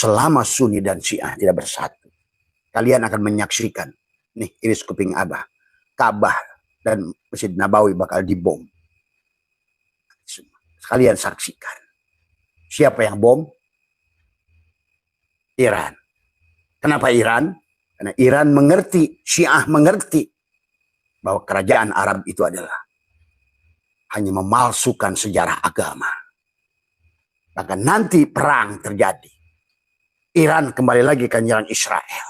selama Sunni dan Syiah tidak bersatu, kalian akan menyaksikan, nih iris kuping Abah, Ka'bah dan Masjid Nabawi bakal dibom. Kalian saksikan. Siapa yang bom? Iran. Kenapa Iran? Karena Iran mengerti, Syiah mengerti bahwa kerajaan Arab itu adalah hanya memalsukan sejarah agama. Bahkan nanti perang terjadi. Iran kembali lagi ke nyerang Israel.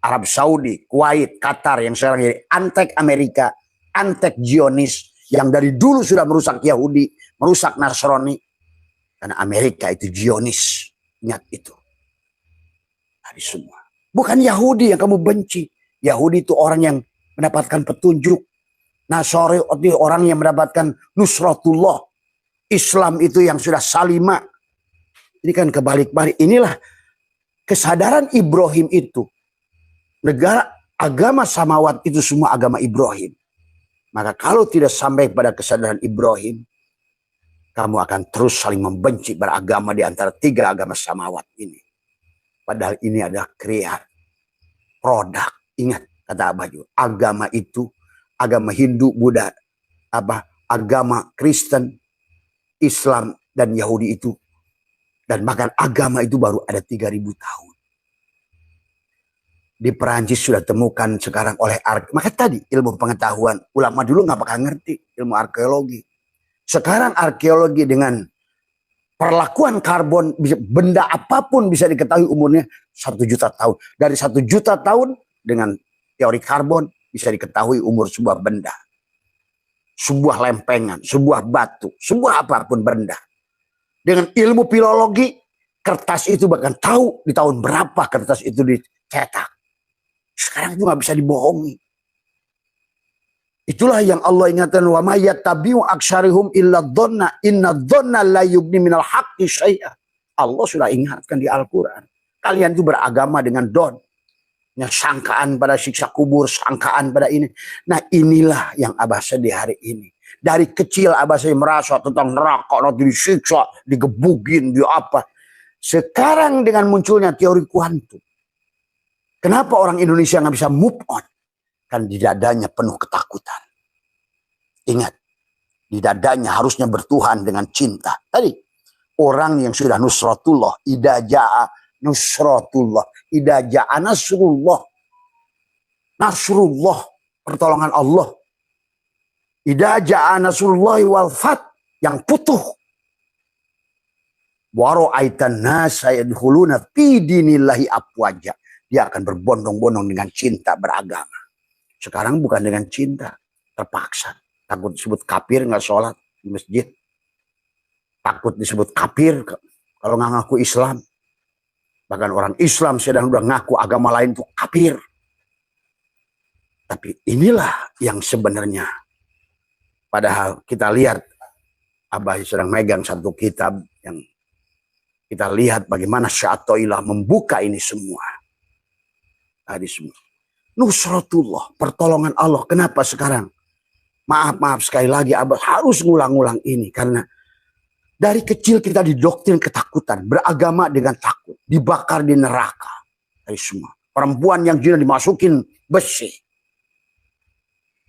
Arab Saudi, Kuwait, Qatar yang sekarang jadi antek Amerika, antek Zionis yang dari dulu sudah merusak Yahudi, merusak Nasrani. Karena Amerika itu Zionis. Ingat itu. Dari semua. Bukan Yahudi yang kamu benci. Yahudi itu orang yang mendapatkan petunjuk. Nasrani itu orang yang mendapatkan nusratullah. Islam itu yang sudah salimah. Ini kan kebalik-balik. Inilah kesadaran Ibrahim itu. Negara agama samawat itu semua agama Ibrahim. Maka kalau tidak sampai pada kesadaran Ibrahim, kamu akan terus saling membenci beragama di antara tiga agama samawat ini. Padahal ini adalah kreat, produk. Ingat kata Abah juga, agama itu, agama Hindu, Buddha, agama Kristen, Islam, dan Yahudi itu. Dan bahkan agama itu baru ada 3.000 tahun. Di Perancis sudah temukan sekarang oleh maka tadi ilmu pengetahuan. Ulama dulu nggak bakal ngerti ilmu arkeologi. Sekarang arkeologi dengan perlakuan karbon, benda apapun bisa diketahui umurnya 1 juta tahun. Dari 1 juta tahun dengan teori karbon bisa diketahui umur sebuah benda. Sebuah lempengan, sebuah batu, sebuah apapun benda. Dengan ilmu filologi, kertas itu bahkan tahu di tahun berapa kertas itu dicetak. Sekarang itu nggak bisa dibohongi. Itulah yang Allah ingatkan, wa may yattabi'u aktsarihum illa dzanna inna dzanna la yughni minal haqqi syai'a. Allah sudah ingatkan di Al-Qur'an. Kalian itu beragama dengan don. Sangkaan pada siksa kubur, sangkaan pada ini. Nah inilah yang Abah sedih hari ini. Dari kecil Abah saya merasa tentang neraka, nanti disiksa, digebugin, di apa. Sekarang dengan munculnya teori kuantum. Kenapa orang Indonesia nggak bisa move on? Kan di dadanya penuh ketakutan. Ingat, di dadanya harusnya bertuhan dengan cinta. Tadi, orang yang sudah nusratullah, idza jaa nusratullah, idza jaa nasrullah. Nasrullah, pertolongan Allah. Idza jaa nasrullah wal fath, yang putuh. Wa ra'aitan nasa yadkhuluna fi dinillahi afwaja. Dia akan berbondong-bondong dengan cinta beragama. Sekarang bukan dengan cinta, terpaksa. Takut disebut kafir nggak sholat di masjid. Takut disebut kafir kalau nggak ngaku Islam. Bahkan orang Islam sedang udah ngaku agama lain itu kafir. Tapi inilah yang sebenarnya. Padahal kita lihat, Abah sedang megang satu kitab yang kita lihat bagaimana Syatoilah membuka ini semua. Tadi semua. Nusratullah, pertolongan Allah. Kenapa sekarang? Maaf sekali lagi Abah harus ngulang-ngulang ini. Karena dari kecil kita didoktrin ketakutan. Beragama dengan takut. Dibakar di neraka. Dari semua. Perempuan yang zina dimasukin besi.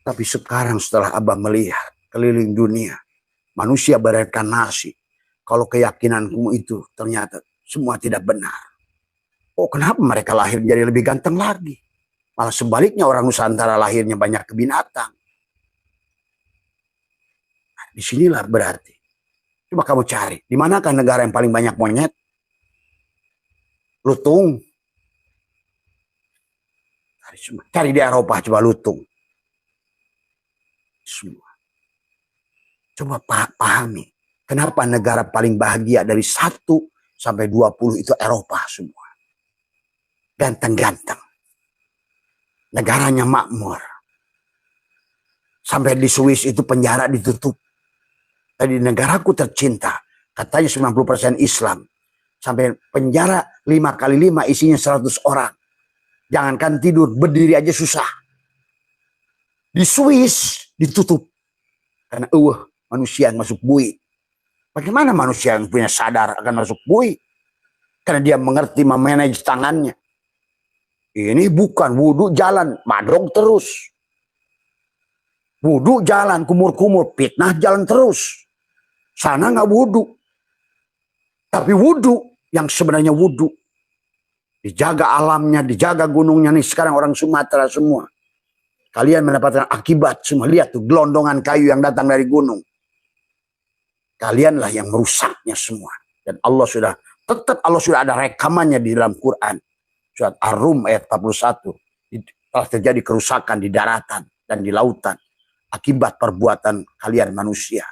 Tapi sekarang setelah Abah melihat keliling dunia. Manusia bereinkarnasi. Kalau keyakinanmu itu ternyata semua tidak benar. Oh kenapa mereka lahir jadi lebih ganteng lagi? Malah sebaliknya orang Nusantara lahirnya banyak ke binatang. Nah, disinilah berarti. Coba kamu cari. Di manakah negara yang paling banyak monyet? Lutung. Cari di Eropa coba lutung. Semua. Coba pahami. Kenapa negara paling bahagia dari 1 sampai 20 itu Eropa semua. Ganteng-ganteng. Negaranya makmur. Sampai di Swiss itu penjara ditutup. Tadi negaraku tercinta. Katanya 90% Islam. Sampai penjara 5 kali 5 isinya 100 orang. Jangankan tidur, berdiri aja susah. Di Swiss ditutup. Karena manusia yang masuk bui. Bagaimana manusia yang punya sadar akan masuk bui? Karena dia mengerti memanage tangannya. Ini bukan wudhu jalan, madrog terus. Wudhu jalan, kumur-kumur, fitnah jalan terus. Sana nggak wudhu. Tapi wudhu yang sebenarnya wudhu. Dijaga alamnya, dijaga gunungnya nih sekarang orang Sumatera semua. Kalian mendapatkan akibat semua. Lihat tuh gelondongan kayu yang datang dari gunung. Kalianlah yang merusaknya semua. Dan Allah sudah ada rekamannya di dalam Quran. Surat Ar-Rum ayat 41. Telah terjadi kerusakan di daratan dan di lautan. Akibat perbuatan kalian manusia.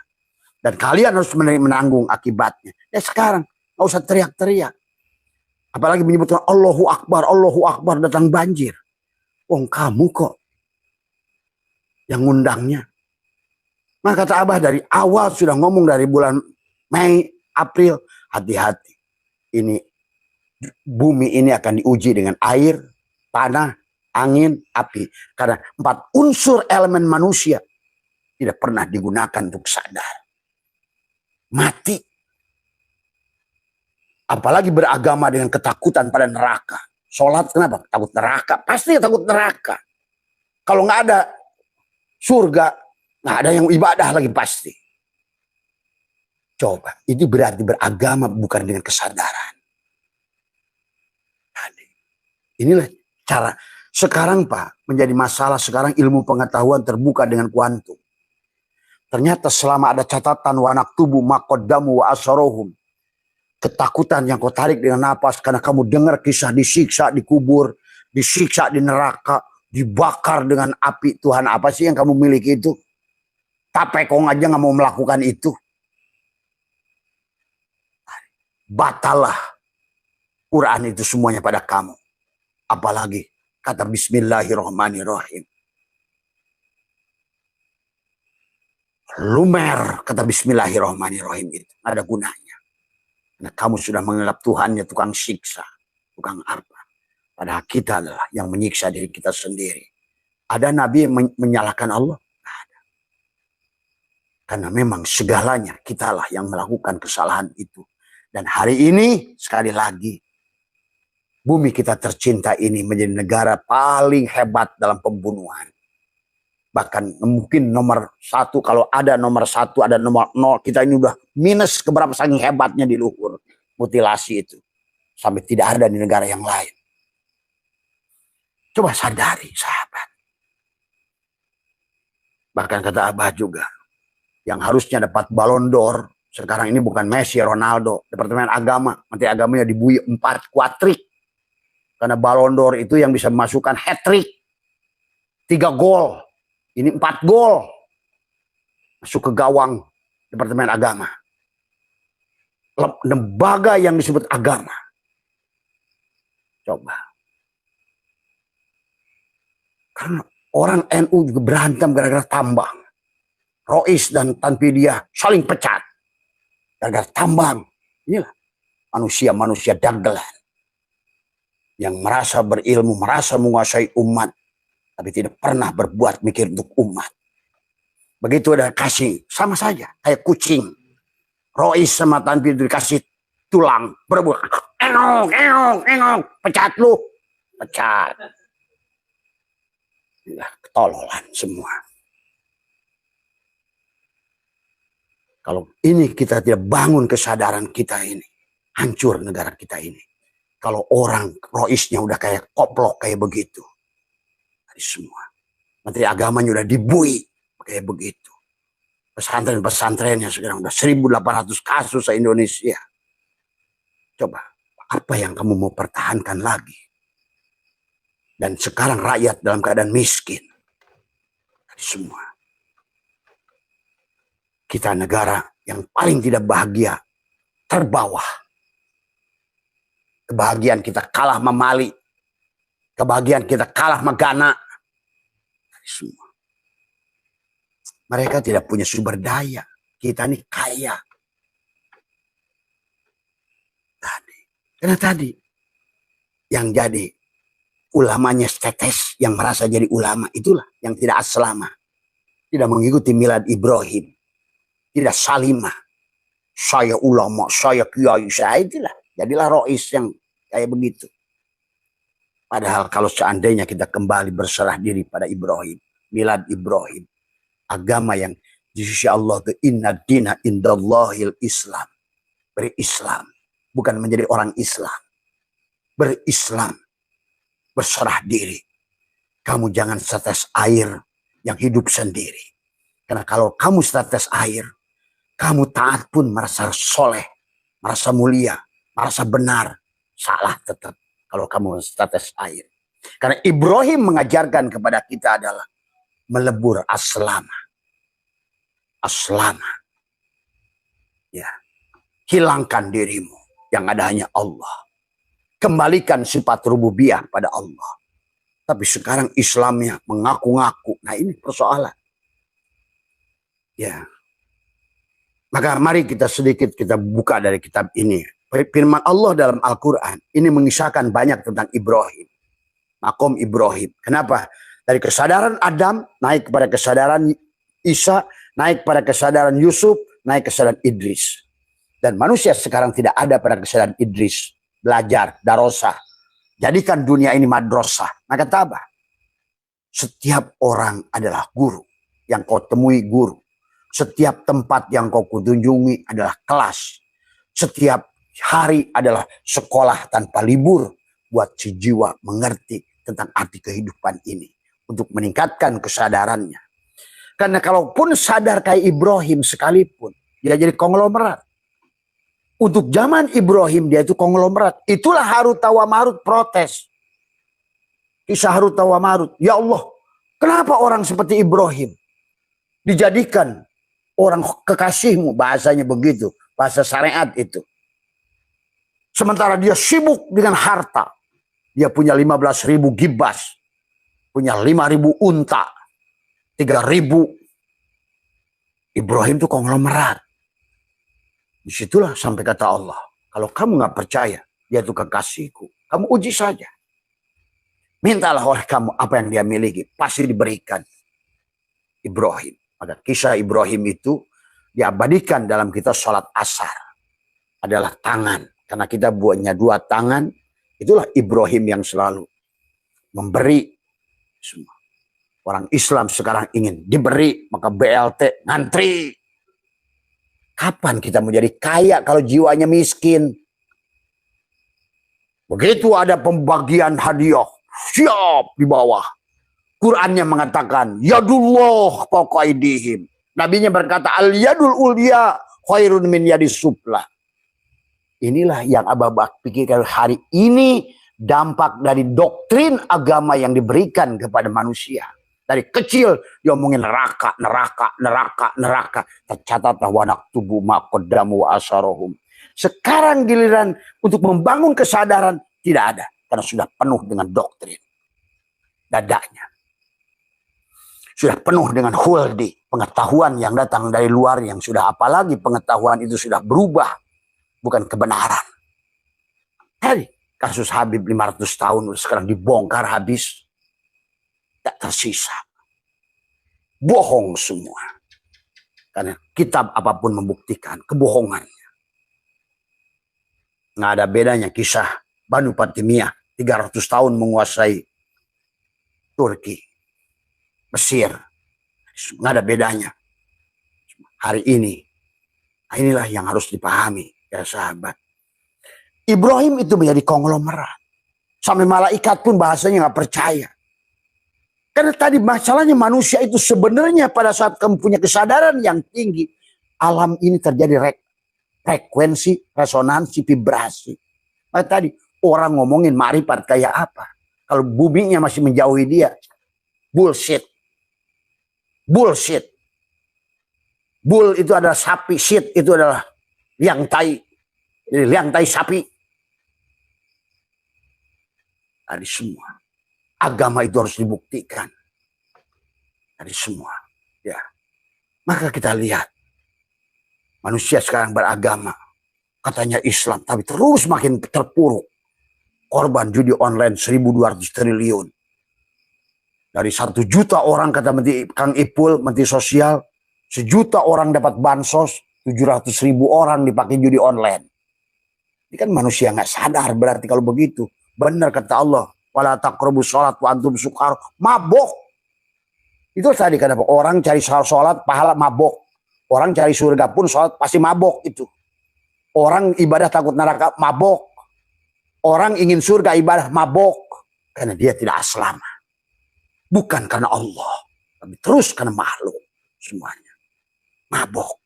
Dan kalian harus menanggung akibatnya. Ya sekarang, nggak usah teriak-teriak. Apalagi menyebutkan Allahu Akbar, datang banjir. Wong kamu kok yang ngundangnya. Maka kata Abah dari awal sudah ngomong dari bulan Mei, April. Hati-hati. Ini bumi ini akan diuji dengan air, tanah, angin, api. Karena 4 unsur elemen manusia tidak pernah digunakan untuk sadar. Mati. Apalagi beragama dengan ketakutan pada neraka. Sholat kenapa? Takut neraka. Pasti takut neraka. Kalau nggak ada surga, nggak ada yang ibadah lagi pasti. Coba, ini berarti beragama bukan dengan kesadaran. Inilah cara. Sekarang Pak, menjadi masalah sekarang ilmu pengetahuan terbuka dengan kuantum. Ternyata selama ada catatan wa naktubu maqaddamu wa asarohum. Ketakutan yang kau tarik dengan napas karena kamu dengar kisah disiksa di kubur, disiksa di neraka, dibakar dengan api. Tuhan apa sih yang kamu miliki itu? Tapekong aja nggak mau melakukan itu. Batalah Quran itu semuanya pada kamu. Apalagi kata Bismillahirrahmanirrahim. Lumer kata Bismillahirrahmanirrahim itu. Ada gunanya. Nah, kamu sudah menganggap Tuhannya tukang siksa. Tukang apa. Padahal kita adalah yang menyiksa diri kita sendiri. Ada Nabi yang menyalahkan Allah? Ada. Karena memang segalanya kitalah yang melakukan kesalahan itu. Dan hari ini sekali lagi. Bumi kita tercinta ini menjadi negara paling hebat dalam pembunuhan. Bahkan mungkin nomor 1, kalau ada nomor 1, ada nomor 0. Kita ini udah minus keberapa saking hebatnya di luhur. Mutilasi itu. Sampai tidak ada di negara yang lain. Coba sadari sahabat. Bahkan kata Abah juga. Yang harusnya dapat Ballon d'Or. Sekarang ini bukan Messi, Ronaldo. Departemen Agama. Menteri Agamanya dibui 4 kuatrik. Karena Ballon d'Or itu yang bisa memasukkan hat-trick. 3 gol. Ini 4 gol. Masuk ke gawang Departemen Agama. Lembaga yang disebut agama. Coba. Karena orang NU juga berantem gara-gara tambang. Rois dan Tan Pidia saling pecat. Gara-gara tambang. Inilah manusia-manusia dagelan. Yang merasa berilmu, merasa menguasai umat. Tapi tidak pernah berbuat mikir untuk umat. Begitu ada kasih, sama saja. Kayak kucing. Rois sama Tan Pidia dikasih tulang. Berebut. Engok. Pecat lu. Pecat. Ketololan semua. Kalau ini kita tidak bangun kesadaran kita ini. Hancur negara kita ini. Kalau orang roisnya udah kayak koplok kayak begitu. Dari semua. Menteri agamanya udah dibui kayak begitu. Pesantren-pesantrennya sekarang udah 1.800 kasus di Indonesia. Coba, apa yang kamu mau pertahankan lagi? Dan sekarang rakyat dalam keadaan miskin. Dari semua. Kita negara yang paling tidak bahagia. Terbawah. Kebahagiaan kita kalah sama Mali. Kebahagiaan kita kalah sama Ghana. Dari semua. Mereka tidak punya sumber daya. Kita ini kaya. Karena tadi yang jadi ulamanya setetes, yang merasa jadi ulama, itulah yang tidak aslama. Tidak mengikuti milad Ibrahim. Tidak salimah. Saya ulama, saya kiai, saya itulah. Jadilah rois yang kayak begitu. Padahal kalau seandainya kita kembali berserah diri pada Ibrahim, milad Ibrahim, agama yang di sisi Allah itu inna dina indallahil Islam. Berislam, bukan menjadi orang Islam. Berislam, berserah diri. Kamu jangan setetes air yang hidup sendiri. Karena kalau kamu setetes air, kamu taat pun merasa soleh, merasa mulia, merasa benar, salah tetap kalau kamu setetes air. Karena Ibrahim mengajarkan kepada kita adalah melebur aslama. Aslama. Ya. Hilangkan dirimu, yang ada hanya Allah. Kembalikan sifat rububiyah pada Allah. Tapi sekarang Islamnya mengaku-ngaku. Nah ini persoalan. Ya. Maka mari kita sedikit kita buka dari kitab ini. Firman Allah dalam Al-Quran ini mengisahkan banyak tentang Ibrahim. Makom Ibrahim. Kenapa? Dari kesadaran Adam naik kepada kesadaran Isa, naik pada kesadaran Yusuf, naik kesadaran Idris. Dan manusia sekarang tidak ada pada kesadaran Idris. Belajar, darosah. Jadikan dunia ini madrasah. Maka apa? Setiap orang adalah guru. Yang kau temui guru. Setiap tempat yang kau kunjungi adalah kelas. Setiap hari adalah sekolah tanpa libur. Buat si jiwa mengerti tentang arti kehidupan ini. Untuk meningkatkan kesadarannya. Karena kalaupun sadar kayak Ibrahim sekalipun. Dia jadi konglomerat. Untuk zaman Ibrahim dia itu konglomerat. Itulah Harut wa Marut protes. Kisah Harut wa Marut. Ya Allah, kenapa orang seperti Ibrahim dijadikan orang kekasihmu? Bahasanya begitu. Bahasa syariat itu. Sementara dia sibuk dengan harta. Dia punya 15.000 gibas. Punya 5.000 unta. 3.000. Ibrahim itu konglomerat. Disitulah sampai kata Allah. Kalau kamu nggak percaya, dia itu kekasihku. Kamu uji saja. Mintalah oleh kamu apa yang dia miliki. Pasti diberikan. Ibrahim. Maka kisah Ibrahim itu diabadikan dalam kita sholat asar. Adalah tangan. Karena kita buatnya 2 tangan. Itulah Ibrahim yang selalu memberi semua. Orang Islam sekarang ingin diberi. Maka BLT ngantri. Kapan kita menjadi kaya kalau jiwanya miskin? Begitu ada pembagian hadiah, siap di bawah. Qurannya mengatakan, Yadullah fawqa aydihim. Nabinya berkata, Al-yadul ulya khairun min yadis sufla. Inilah yang Abah pikirkan hari ini dampak dari doktrin agama yang diberikan kepada manusia. Dari kecil diomongin neraka, neraka, neraka, neraka. Tercatatlah wanak tubuh maqaddamu wa asarohum. Sekarang giliran untuk membangun kesadaran tidak ada. Karena sudah penuh dengan doktrin. Dadanya. Sudah penuh dengan huldi. Pengetahuan yang datang dari luar yang sudah apalagi pengetahuan itu sudah berubah. Bukan kebenaran. Tadi kasus Habib 500 tahun sekarang dibongkar habis. Tak tersisa. Bohong semua. Karena kitab apapun membuktikan kebohongannya. Nggak ada bedanya kisah Banu Fatimiyah 300 tahun menguasai Turki, Mesir. Nggak ada bedanya. Hari ini, inilah yang harus dipahami ya sahabat. Ibrahim itu menjadi konglomerat. Sampai malaikat pun bahasanya nggak percaya. Karena tadi masalahnya manusia itu sebenarnya pada saat kamu punya kesadaran yang tinggi. Alam ini terjadi frekuensi, resonansi, vibrasi. Nah, tadi orang ngomongin ma'rifat kayak apa. Kalau buminya masih menjauhi dia. Bullshit. Bullshit. Bull itu adalah sapi. Shit itu adalah liang tai. Jadi liang tai sapi. Tadi semua. Agama itu harus dibuktikan. Dari semua. Ya. Maka kita lihat. Manusia sekarang beragama. Katanya Islam. Tapi terus makin terpuruk. Korban judi online 1.200 triliun. Dari 1 juta orang kata Menteri Kang Ipul, Menteri Sosial. 1 juta orang dapat bansos. 700.000 orang dipakai judi online. Ini kan manusia nggak sadar berarti kalau begitu. Benar kata Allah. Wala taqrabus sholat wa antum sukar. Mabok. Itu tadi kenapa orang cari sholat pahala mabok. Orang cari surga pun sholat pasti mabok itu. Orang ibadah takut neraka mabok. Orang ingin surga ibadah mabok. Karena dia tidak aslama. Bukan karena Allah. Tapi terus karena makhluk. Semuanya. Mabok.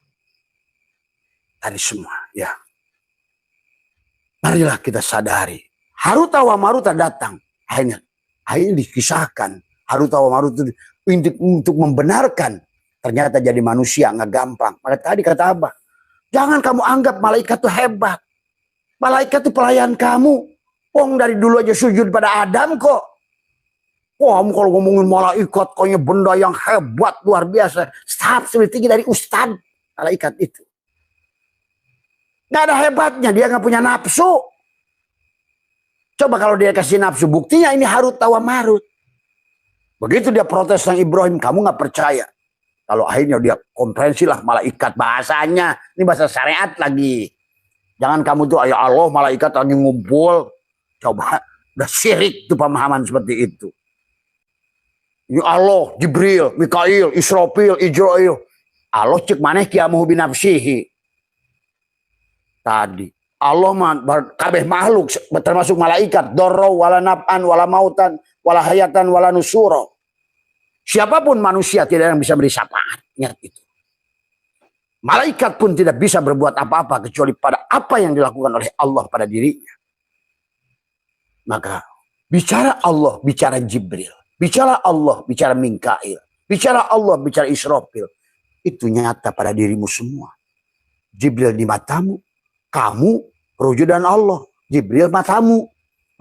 Tadi semua. Ya. Marilah kita sadari. Haruta wa Maruta datang. Akhirnya dikisahkan. Haruta wa Maruta untuk membenarkan. Ternyata jadi manusia nggak gampang. Maka tadi kata Abah. Jangan kamu anggap malaikat itu hebat. Malaikat itu pelayan kamu. Wong dari dulu aja sujud pada Adam kok. Wah, kamu kalau ngomongin malaikat, kayaknya benda yang hebat, luar biasa. Tahap lebih tinggi dari ustad. Malaikat itu. Nggak ada hebatnya, dia nggak punya nafsu. Coba kalau dia kasih nafsu, buktinya ini Harut tawa Marut. Begitu dia protes sama Ibrahim, kamu nggak percaya. Kalau akhirnya dia komprehensi lah malaikat bahasanya. Ini bahasa syariat lagi. Jangan kamu tuh, ya Allah malaikat lagi ngumpul. Coba, udah syirik tuh pemahaman seperti itu. Ini Allah, Jibril, Mikail, Israfil, Ijrail. Allah cek maneh kiamuhu binafsihi. Tadi. Allah kabeh makhluk termasuk malaikat. Dorro, wala naf'an, wala mautan, wala hayatan, wala nusuro. Siapapun manusia tidak yang bisa beri syafaat. Ingat itu. Malaikat pun tidak bisa berbuat apa-apa kecuali pada apa yang dilakukan oleh Allah pada dirinya. Maka bicara Allah, bicara Jibril. Bicara Allah, bicara Mikail. Bicara Allah, bicara Israfil. Itu nyata pada dirimu semua. Jibril di matamu. Kamu perwujudan Allah. Jibril matamu.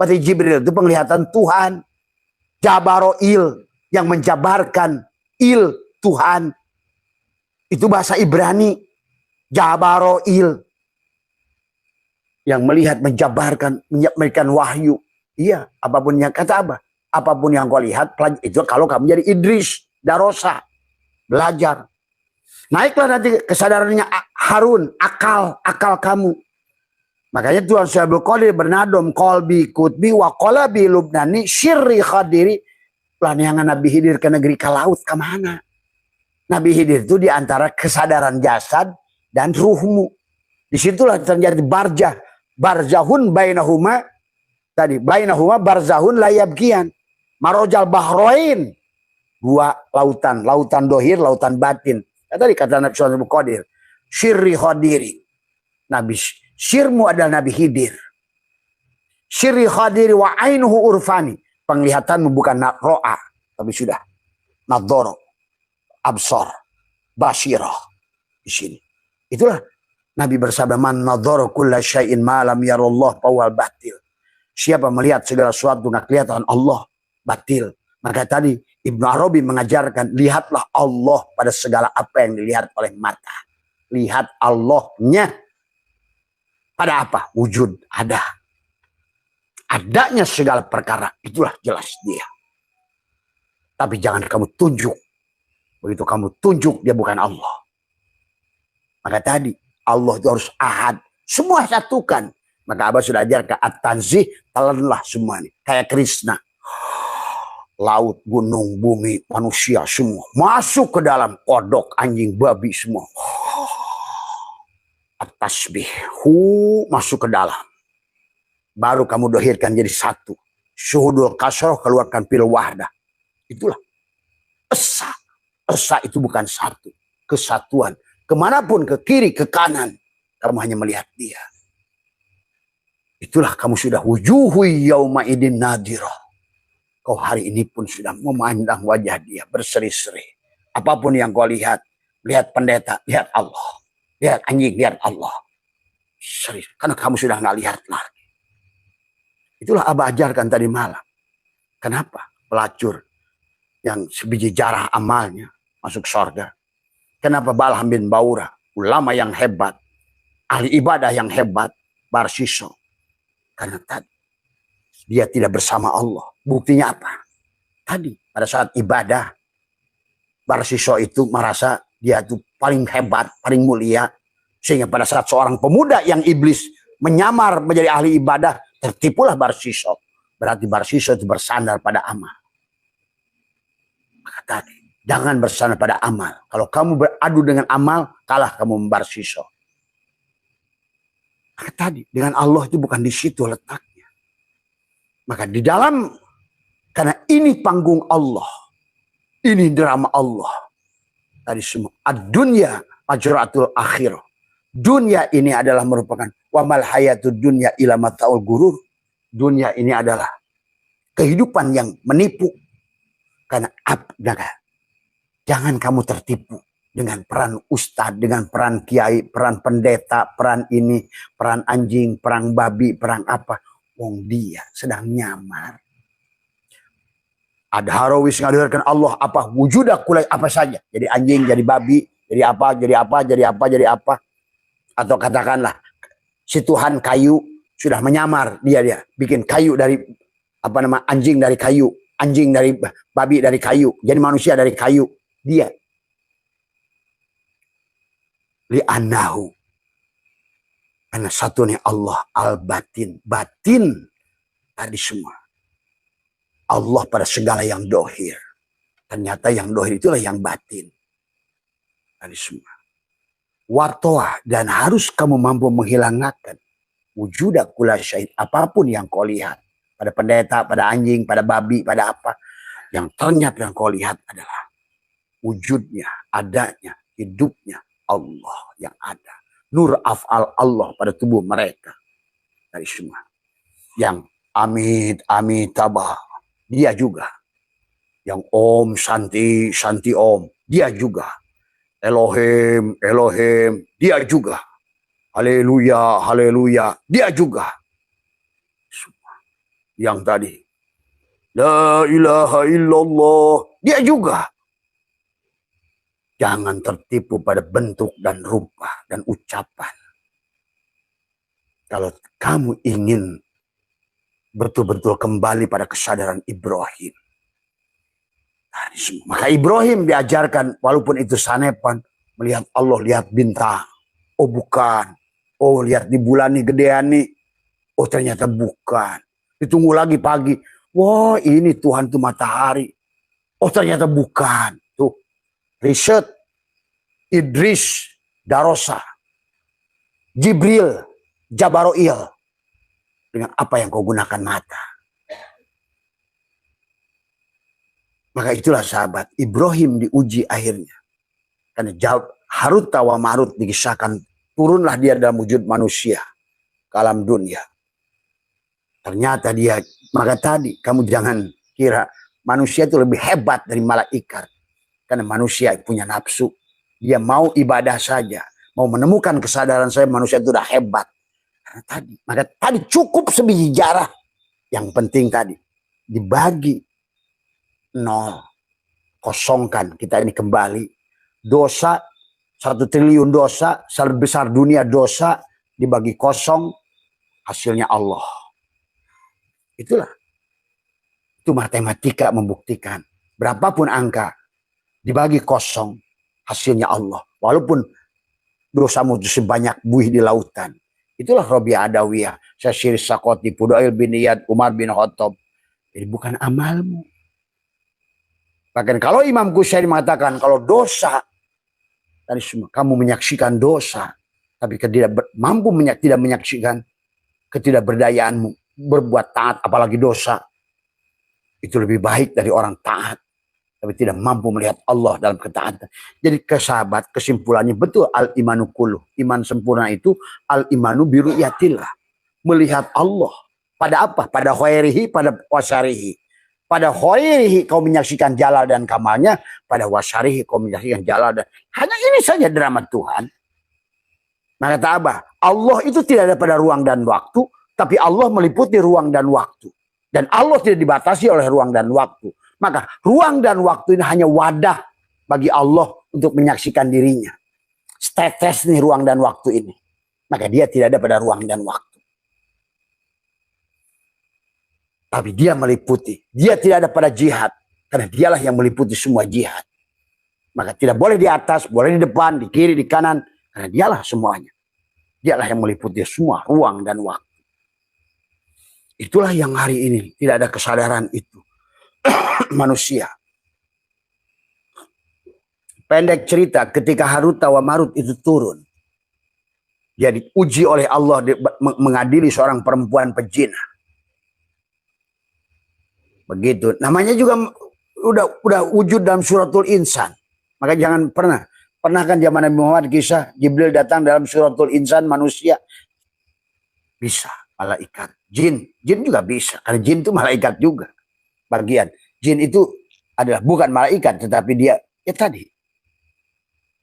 Berarti Jibril itu penglihatan Tuhan. Jabaroil. Yang menjabarkan. Tuhan. Itu bahasa Ibrani. Jabaroil. Yang melihat, menjabarkan, memberikan wahyu. Iya, apapun yang kata Abah. Apapun yang kau lihat, itu kalau kamu jadi Idris, Darosa, belajar. Naiklah nanti kesadarannya Harun, akal kamu. Makanya Tuhan Syaikhul Qadir bernadom, kolbi kutbi wa qalabi lubnani syirri khadiri. Pelaniangan Nabi Khidir ke negeri ke laut, kemana? Nabi Khidir itu diantara kesadaran jasad dan ruhmu. Disitulah terjadi barjah. Barzahun bainahuma. Tadi, bainahuma barzahun layabgian. Marojal bahroin. Dua lautan. Lautan dohir, lautan batin. Ya, tadi kata Nabi Syaikhul Qadir. Syirri khadiri. Nabi Syirmu adalah Nabi Khidir. Syirri khadiri wa ainuhu urfani. Penglihatanmu bukan ro'a. Tapi sudah. Nadhoro. Absar. Basyirah. Di sini. Itulah. Nabi bersabda, man nadhoro kulla syai'in ma'lam yarullah pawal batil. Siapa melihat segala sesuatu nggak kelihatan Allah. Batil. Maka tadi Ibnu Arabi mengajarkan, lihatlah Allah pada segala apa yang dilihat oleh mata. Lihat Allahnya pada apa? Wujud, ada. Adanya segala perkara, itulah jelas dia. Tapi jangan kamu tunjuk. Begitu kamu tunjuk, dia bukan Allah. Maka tadi, Allah itu harus ahad. Semua satukan. Maka Abah sudah ajarkan at-tanzih, telanlah semua ini. Kayak Krishna. Laut, gunung, bumi, manusia semua. Masuk ke dalam kodok, anjing, babi semua. At-tasbih. Masuk ke dalam. Baru kamu dohirkan jadi satu. Syuhudul kasroh, keluarkan pil wahdah. Itulah. Esa. Esa itu bukan satu. Kesatuan. Kemanapun, ke kiri, ke kanan. Kamu hanya melihat dia. Itulah kamu sudah wujuhu yauma idin nadirah. Kau hari ini pun sudah memandang wajah dia berseri-seri. Apapun yang kau lihat. Lihat pendeta, lihat Allah. Lihat anjing, lihat Allah. Serius. Karena kamu sudah nggak lihat lagi. Itulah Abah ajarkan tadi malam. Kenapa? Pelacur yang sebiji jarah amalnya masuk surga. Kenapa Balham bin Baura, ulama yang hebat, ahli ibadah yang hebat, Barsiso. Karena tadi dia tidak bersama Allah. Buktinya apa? Tadi pada saat ibadah, Barsiso itu merasa dia itu paling hebat, paling mulia. Sehingga pada saat seorang pemuda yang iblis menyamar menjadi ahli ibadah, tertipulah Barsiso. Berarti Barsiso itu bersandar pada amal. Maka tadi, jangan bersandar pada amal. Kalau kamu beradu dengan amal, kalah kamu Barsiso. Maka tadi, dengan Allah itu bukan di situ letaknya. Maka di dalam, karena ini panggung Allah, ini drama Allah. Tadi semua, ad-dunya majratul akhir. Dunia ini adalah merupakan wamal hayatud dunya ila mataul gurur. Dunia ini adalah kehidupan yang menipu. Karena jangan kamu tertipu dengan peran ustadz, dengan peran kiai, peran pendeta, peran ini, peran anjing, peran babi, peran apa. Wong dia sedang nyamar. Ada harawis ngadarkan Allah apa wujudak kulai apa saja. Jadi anjing, jadi babi, jadi apa, jadi apa, jadi apa, jadi apa. Atau katakanlah si Tuhan kayu sudah menyamar dia bikin kayu dari apa nama anjing dari kayu, anjing dari babi dari kayu, jadi manusia dari kayu. Dia li'annahu, karena satunya Allah al-batin, batin tadi semua. Allah pada segala yang dohir. Ternyata yang dohir itulah yang batin. Tadi semua. Wartoah, dan harus kamu mampu menghilangkan wujudak kula syahid, apapun yang kau lihat. Pada pendeta, pada anjing, pada babi, pada apa. Yang ternyata yang kau lihat adalah wujudnya, adanya, hidupnya Allah yang ada. Nur af'al Allah pada tubuh mereka. Dari semua. Yang amit, amitabah. Dia juga. Yang Om, Santi, Santi Om. Dia juga. Elohim, Elohim. Dia juga. Haleluya, haleluya. Dia juga. Yang tadi. La ilaha illallah. Dia juga. Jangan tertipu pada bentuk dan rupa dan ucapan. Kalau kamu ingin betul-betul kembali pada kesadaran Ibrahim. Maka Ibrahim diajarkan, walaupun itu sanepan, melihat Allah, lihat bintang. Oh bukan. Oh lihat di bulan nih gedean nih. Oh ternyata bukan. Ditunggu lagi pagi. Wah ini Tuhan tuh matahari. Oh ternyata bukan. Tuh. Riset. Idris Darosa. Jibril. Jabaroil. Dengan apa yang kau gunakan mata. Maka itulah sahabat. Ibrahim diuji akhirnya. Karena Harut wa Marut dikisahkan. Turunlah dia dalam wujud manusia. Ke alam dunia. Ternyata dia. Maka tadi kamu jangan kira. Manusia itu lebih hebat dari malaikat. Karena manusia punya nafsu. Dia mau ibadah saja. Mau menemukan kesadaran saya. Manusia itu udah hebat. Maka tadi cukup sebiji jarah. Yang penting tadi dibagi 0, kosongkan kita ini kembali. Dosa 1 triliun dosa, sebesar dunia dosa dibagi kosong, hasilnya Allah. Itulah. Itu matematika membuktikan. Berapapun angka dibagi kosong, hasilnya Allah. Walaupun dosamu itu sebanyak buih di lautan. Itulah Robiah Adawiyah, Syashir Sakoti, Pudail bin Iyad, Umar bin Khattab. Jadi bukan amalmu. Bahkan kalau Imam Ghazali mengatakan kalau dosa, tadi semua kamu menyaksikan dosa, tapi tidak mampu tidak menyaksikan ketidakberdayaanmu berbuat taat, apalagi dosa, itu lebih baik dari orang taat, tapi tidak mampu melihat Allah dalam ketaatan. Jadi kesahabat kesimpulannya betul al-imanu kulluh. Iman sempurna itu al-imanu biru'yatillah. Melihat Allah. Pada apa? Pada khairihi, pada wasyarihi. Pada khairihi kau menyaksikan jalal dan kamalnya. Pada wasyarihi kau menyaksikan jalal dan... Hanya ini saja drama Tuhan. Maka kata apa? Allah itu tidak ada pada ruang dan waktu. Tapi Allah meliputi ruang dan waktu. Dan Allah tidak dibatasi oleh ruang dan waktu. Maka ruang dan waktu ini hanya wadah bagi Allah untuk menyaksikan dirinya. Tetes nih ruang dan waktu ini. Maka dia tidak ada pada ruang dan waktu. Tapi dia meliputi. Dia tidak ada pada jihad. Karena dialah yang meliputi semua jihad. Maka tidak boleh di atas, boleh di depan, di kiri, di kanan. Karena dialah semuanya. Dialah yang meliputi semua ruang dan waktu. Itulah yang hari ini tidak ada kesadaran itu. Manusia. Pendek cerita, ketika Haruta wa Marut itu turun, dia diuji oleh Allah mengadili seorang perempuan pezina. Begitu. Namanya juga udah wujud dalam suratul insan. Maka jangan pernah kan zaman Nabi Muhammad kisah Jibril datang dalam suratul insan manusia. Bisa. Malaikat. Jin juga bisa. Karena jin itu malaikat juga. Bagian. Jin itu adalah bukan malaikat, tetapi dia tadi.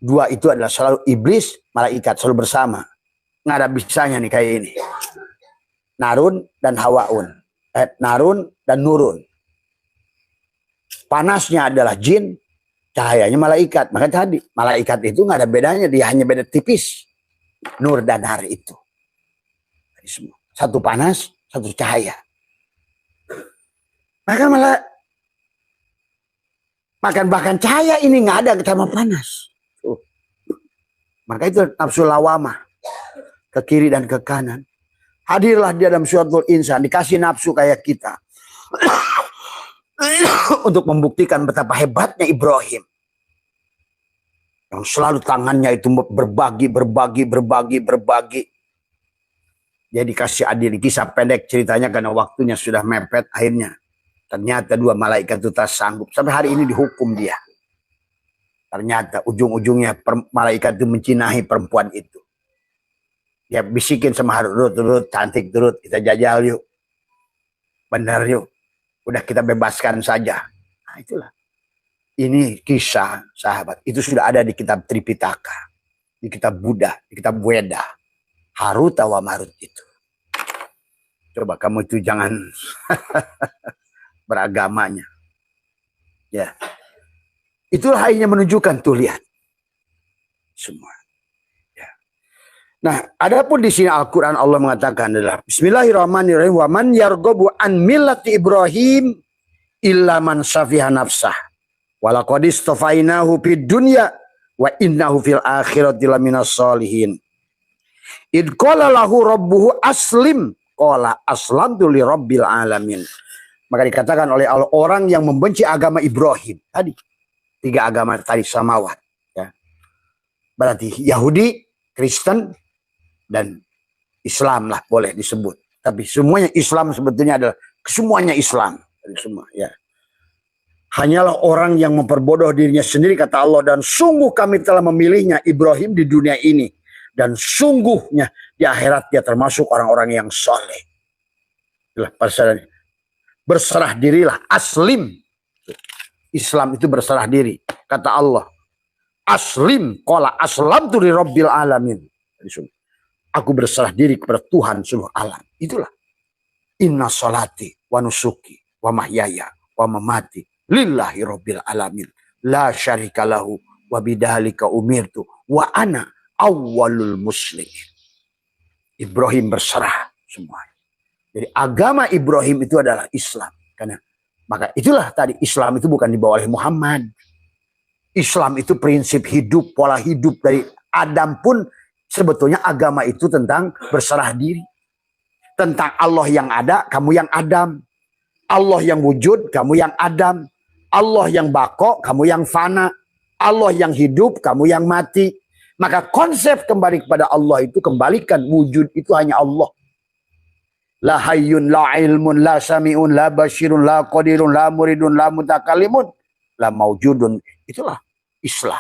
Dua itu adalah selalu iblis, malaikat selalu bersama. Nggak ada bisanya nih kayak ini. Narun dan Hawaun. Narun dan Nurun. Panasnya adalah jin, cahayanya malaikat. Maka tadi, malaikat itu nggak ada bedanya, dia hanya beda tipis. Nur dan Nar itu. Satu panas, satu cahaya. Bahkan cahaya ini nggak ada sama panas. Maka itu nafsu lawamah. Ke kiri dan ke kanan. Hadirlah dia dalam suratul insan. Dikasih nafsu kayak kita. Untuk membuktikan betapa hebatnya Ibrahim. Yang selalu tangannya itu berbagi. Dia dikasih adil. Kisah pendek ceritanya karena waktunya sudah mepet. Akhirnya ternyata dua malaikat itu tak sanggup. Sampai hari ini dihukum dia. Ternyata ujung-ujungnya malaikat itu mencinahi perempuan itu. Dia bisikin sama Harut, cantik turut, kita jajal yuk. Benar yuk. Udah kita bebaskan saja. Nah itulah. Ini kisah sahabat. Itu sudah ada di kitab Tripitaka. Di kitab Buddha, di kitab Weda. Haruta wa Marut itu. Coba kamu itu jangan beragamanya. Ya. Itulah akhirnya menunjukkan tuh lihat. Semua. Ya. Nah, adapun di sini Al-Quran Allah mengatakan adalah Bismillahirrahmanirrahim. Wa man yarghabu an millati Ibrahim illa man safiha nafsah. Wa laqad istafainahu fid dunya wa innahu fil akhirati laminas solihin. Id qala lahu rabbuhu aslim qala aslamtu li rabbil alamin. Maka dikatakan oleh Allah orang yang membenci agama Ibrahim tadi. Tiga agama tadi samawat. Ya. Berarti Yahudi, Kristen, dan Islam lah boleh disebut. Tapi semuanya Islam sebetulnya adalah semuanya Islam. Semua, ya. Hanyalah orang yang memperbodoh dirinya sendiri kata Allah. Dan sungguh kami telah memilihnya Ibrahim di dunia ini. Dan sungguhnya di akhirat dia termasuk orang-orang yang soleh. Itulah pasarannya. Berserah dirilah aslim. Islam itu berserah diri. Kata Allah. Aslim. Qala aslamtu li rabbil alamin. Aku berserah diri kepada Tuhan seluruh alam. Itulah. Inna salati wa nusuki wa mahyaya wa mamati lillahi rabbil alamin. La syarika lahu wa bidhalika umirtu wa ana awwalul muslimin. Ibrahim berserah semua. Jadi agama Ibrahim itu adalah Islam. Karena maka itulah tadi Islam itu bukan dibawa oleh Muhammad. Islam itu prinsip hidup, pola hidup dari Adam pun sebetulnya agama itu tentang berserah diri. Tentang Allah yang ada, kamu yang Adam. Allah yang wujud, kamu yang Adam. Allah yang bako, kamu yang fana. Allah yang hidup, kamu yang mati. Maka konsep kembali kepada Allah itu kembalikan wujud itu hanya Allah. La hayyun, la ilmun, la sami'un, la basyirun, la qadirun, la muridun, la mutakalimun, la maujudun. Itulah Islam.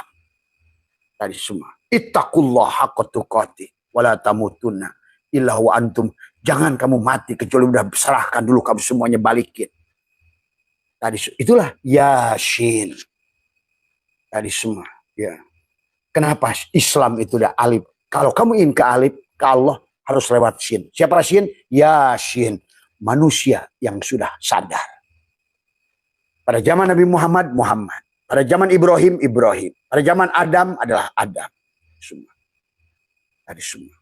Tadi semua. Ittaqullah haqqa tuqatih wa la tamutunna illa wa antum. Jangan kamu mati kecuali udah serahkan dulu kamu semuanya balikin. Tadi itulah Yasin. Tadi semua. Ya. Kenapa Islam itu udah alif? Kalau kamu ingin ke alif, ke Allah, harus lewat Sin. Siapa Sin? Yasin. Manusia yang sudah sadar. Pada zaman Nabi Muhammad, Muhammad. Pada zaman Ibrahim, Ibrahim. Pada zaman Adam adalah Adam. Semua. Tadi semua.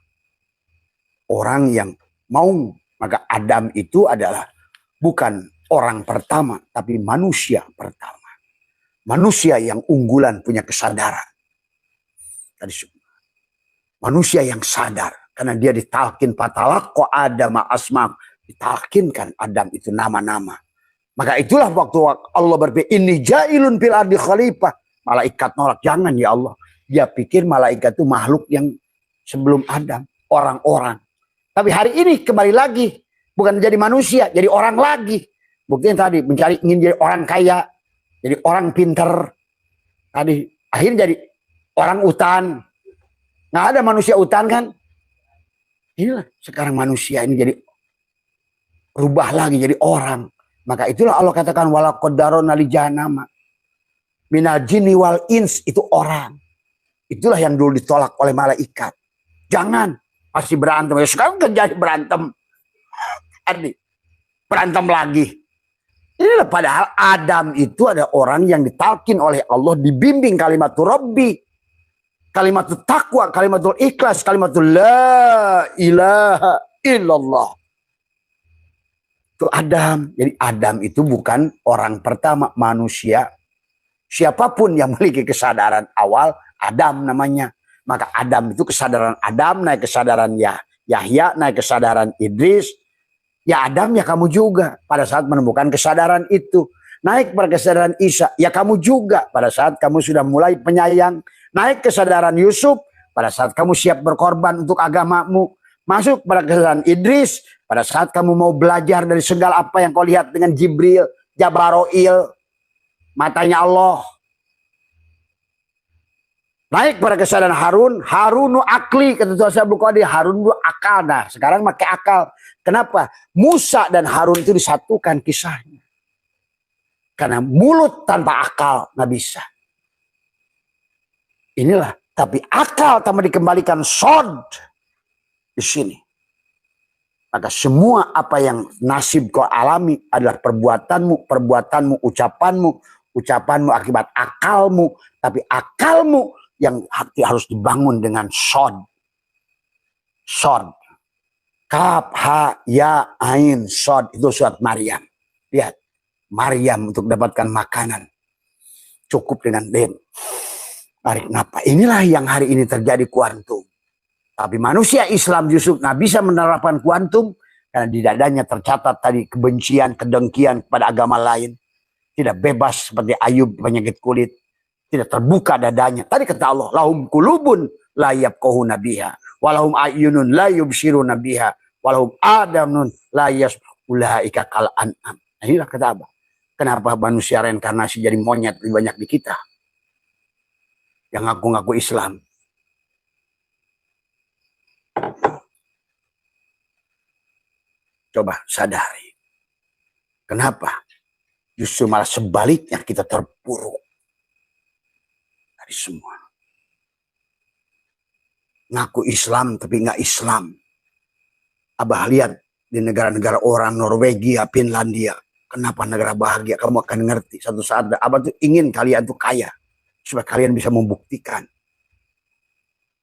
Orang yang mau, maka Adam itu adalah bukan orang pertama, tapi manusia pertama. Manusia yang unggulan punya kesadaran. Tadi semua. Manusia yang sadar. Karena dia ditalkin fatalaqqa Adam asma, ditalkinkan Adam itu nama-nama. Maka itulah waktu Allah berfirman, inni ja'ilun fil ardi khalifah. Malaikat nolak, jangan ya Allah. Dia pikir malaikat itu makhluk yang sebelum Adam, orang-orang. Tapi hari ini kembali lagi, bukan jadi manusia, jadi orang lagi. Buktinya tadi ingin jadi orang kaya, jadi orang pinter. Tadi akhirnya jadi orang utan. Nggak ada manusia utan kan? Inilah sekarang manusia ini jadi rubah lagi jadi orang. Maka itulah Allah katakan wala qadarona li jahannama minal jinni wal ins, itu orang. Itulah yang dulu ditolak oleh malaikat. Jangan masih berantem. Ya sekarang kan jadi berantem. Berantem lagi. Inilah padahal Adam itu ada orang yang ditalkin oleh Allah, dibimbing kalimatul Rabbi, kalimatul taqwa, kalimatul ikhlas, kalimatul la ilaha illallah. Itu Adam. Jadi Adam itu bukan orang pertama manusia. Siapapun yang memiliki kesadaran awal, Adam namanya. Maka Adam itu kesadaran Adam, naik kesadaran Yahya, naik kesadaran Idris. Ya Adam, ya kamu juga pada saat menemukan kesadaran itu. Naik pada kesadaran Isa, ya kamu juga pada saat kamu sudah mulai penyayang. Naik kesadaran Yusuf pada saat kamu siap berkorban untuk agamamu. Masuk pada kesadaran Idris pada saat kamu mau belajar dari segala apa yang kau lihat dengan Jibril, Jabaroil, matanya Allah. Naik pada kesadaran Harun, Harunu akli, kata Tuhan saya Qadir, Harun dulu akal. Nah, sekarang pakai akal. Kenapa? Musa dan Harun itu disatukan kisahnya. Karena mulut tanpa akal nggak bisa. Inilah, tapi akal tanpa dikembalikan sod di sini. Maka semua apa yang nasib kau alami adalah perbuatanmu, ucapanmu akibat akalmu, tapi akalmu yang harus dibangun dengan sod. Sod. Kaf, ha, ya, ain, sod. Itu surat Maryam. Lihat. Maryam untuk dapatkan makanan. Cukup dengan dem. Tarik napas. Inilah yang hari ini terjadi kuantum. Tapi manusia Islam justru nggak bisa menerapkan kuantum. Karena di dadanya tercatat tadi kebencian, kedengkian kepada agama lain. Tidak bebas seperti Ayub penyakit kulit. Tidak terbuka dadanya. Tadi kata Allah, lahum kulubun la yafqahuna biha, walahum ayyunun la yubsiruna biha, walahum adamun la yasulaika kal an'am. Nah, inilah kata apa? Kenapa manusia reinkarnasi jadi monyet lebih banyak di kita? Yang ngaku-ngaku Islam. Coba sadari. Kenapa? Justru malah sebaliknya kita terpuruk. Semua ngaku Islam tapi nggak Islam. Abah lihat di negara-negara orang Norwegia, Finlandia, kenapa negara bahagia? Kamu akan ngerti satu saat. Abah tuh ingin kalian tuh kaya supaya kalian bisa membuktikan.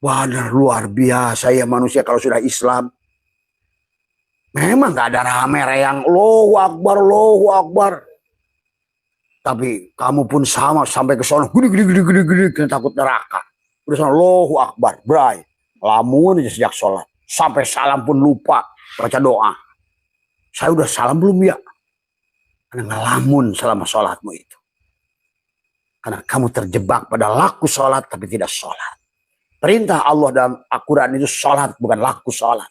Wah, luar biasa ya manusia kalau sudah Islam. Memang nggak ada rame yang Allahu Akbar, Allahu Akbar. Tapi kamu pun sama sampai ke sana gede kena takut neraka. Udah sana Allahu Akbar, bray. Lamun aja sejak sholat. Sampai salam pun lupa baca doa. Saya udah salam belum ya? Karena ngelamun selama sholatmu itu. Karena kamu terjebak pada laku sholat tapi tidak sholat. Perintah Allah dalam Al-Quran itu sholat, bukan laku sholat.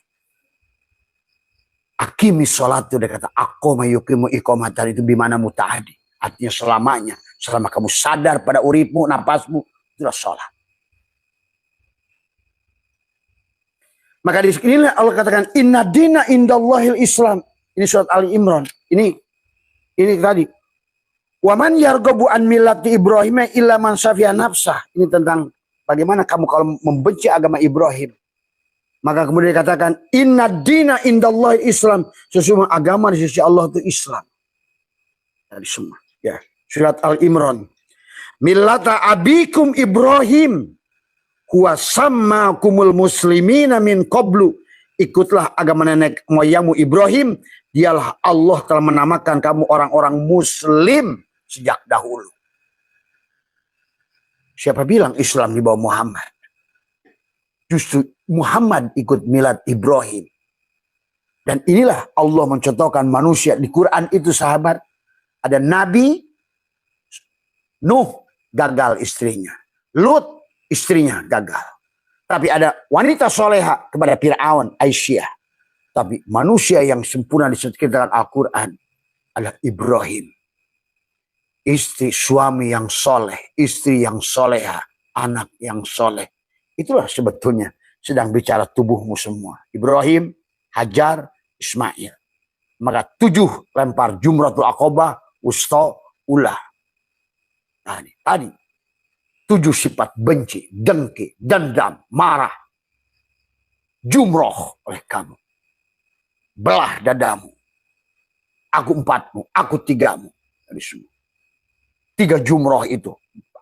Akimi sholat itu dia kata aqoma yuqimu iqomatan itu bimana muta'adi. Artinya selamanya. Selama kamu sadar pada uripmu, napasmu, itulah sholat. Maka di sini Allah katakan inna dina indallahil Islam. Ini surat Ali Imran. Ini tadi. Wa man yarghabu an millati Ibrahim illa man safiya nafsah. Ini tentang bagaimana kamu kalau membenci agama Ibrahim. Maka kemudian dikatakan inna dina indallahil Islam. Sesungguhnya agama di sisi Allah itu Islam. Dari semua. Ya, surat Al-Imran. Millata abikum Ibrahim huwa sammakumul muslimina min qablu. Ikutlah agama nenek moyangmu Ibrahim, dialah Allah telah menamakan kamu orang-orang muslim sejak dahulu. Siapa bilang Islam di bawah Muhammad? Justru Muhammad ikut milad Ibrahim. Dan inilah Allah mencontohkan manusia. Di Quran itu sahabat, ada Nabi Nuh gagal istrinya. Lut istrinya gagal. Tapi ada wanita soleha kepada Fir'aun, Aisyah. Tapi manusia yang sempurna disebutkan Al-Quran adalah Ibrahim. Istri suami yang soleh, istri yang soleha, anak yang soleh. Itulah sebetulnya sedang bicara tubuhmu semua. Ibrahim, Hajar, Ismail. Maka 7 lempar Jumratul Aqabah, Wusta, Ulah. Tadi 7 sifat benci, dengki, dendam, marah. Jumroh oleh kamu. Belah dadamu. Aku 4-mu, aku 3-mu. Dari semua. 3 jumroh itu.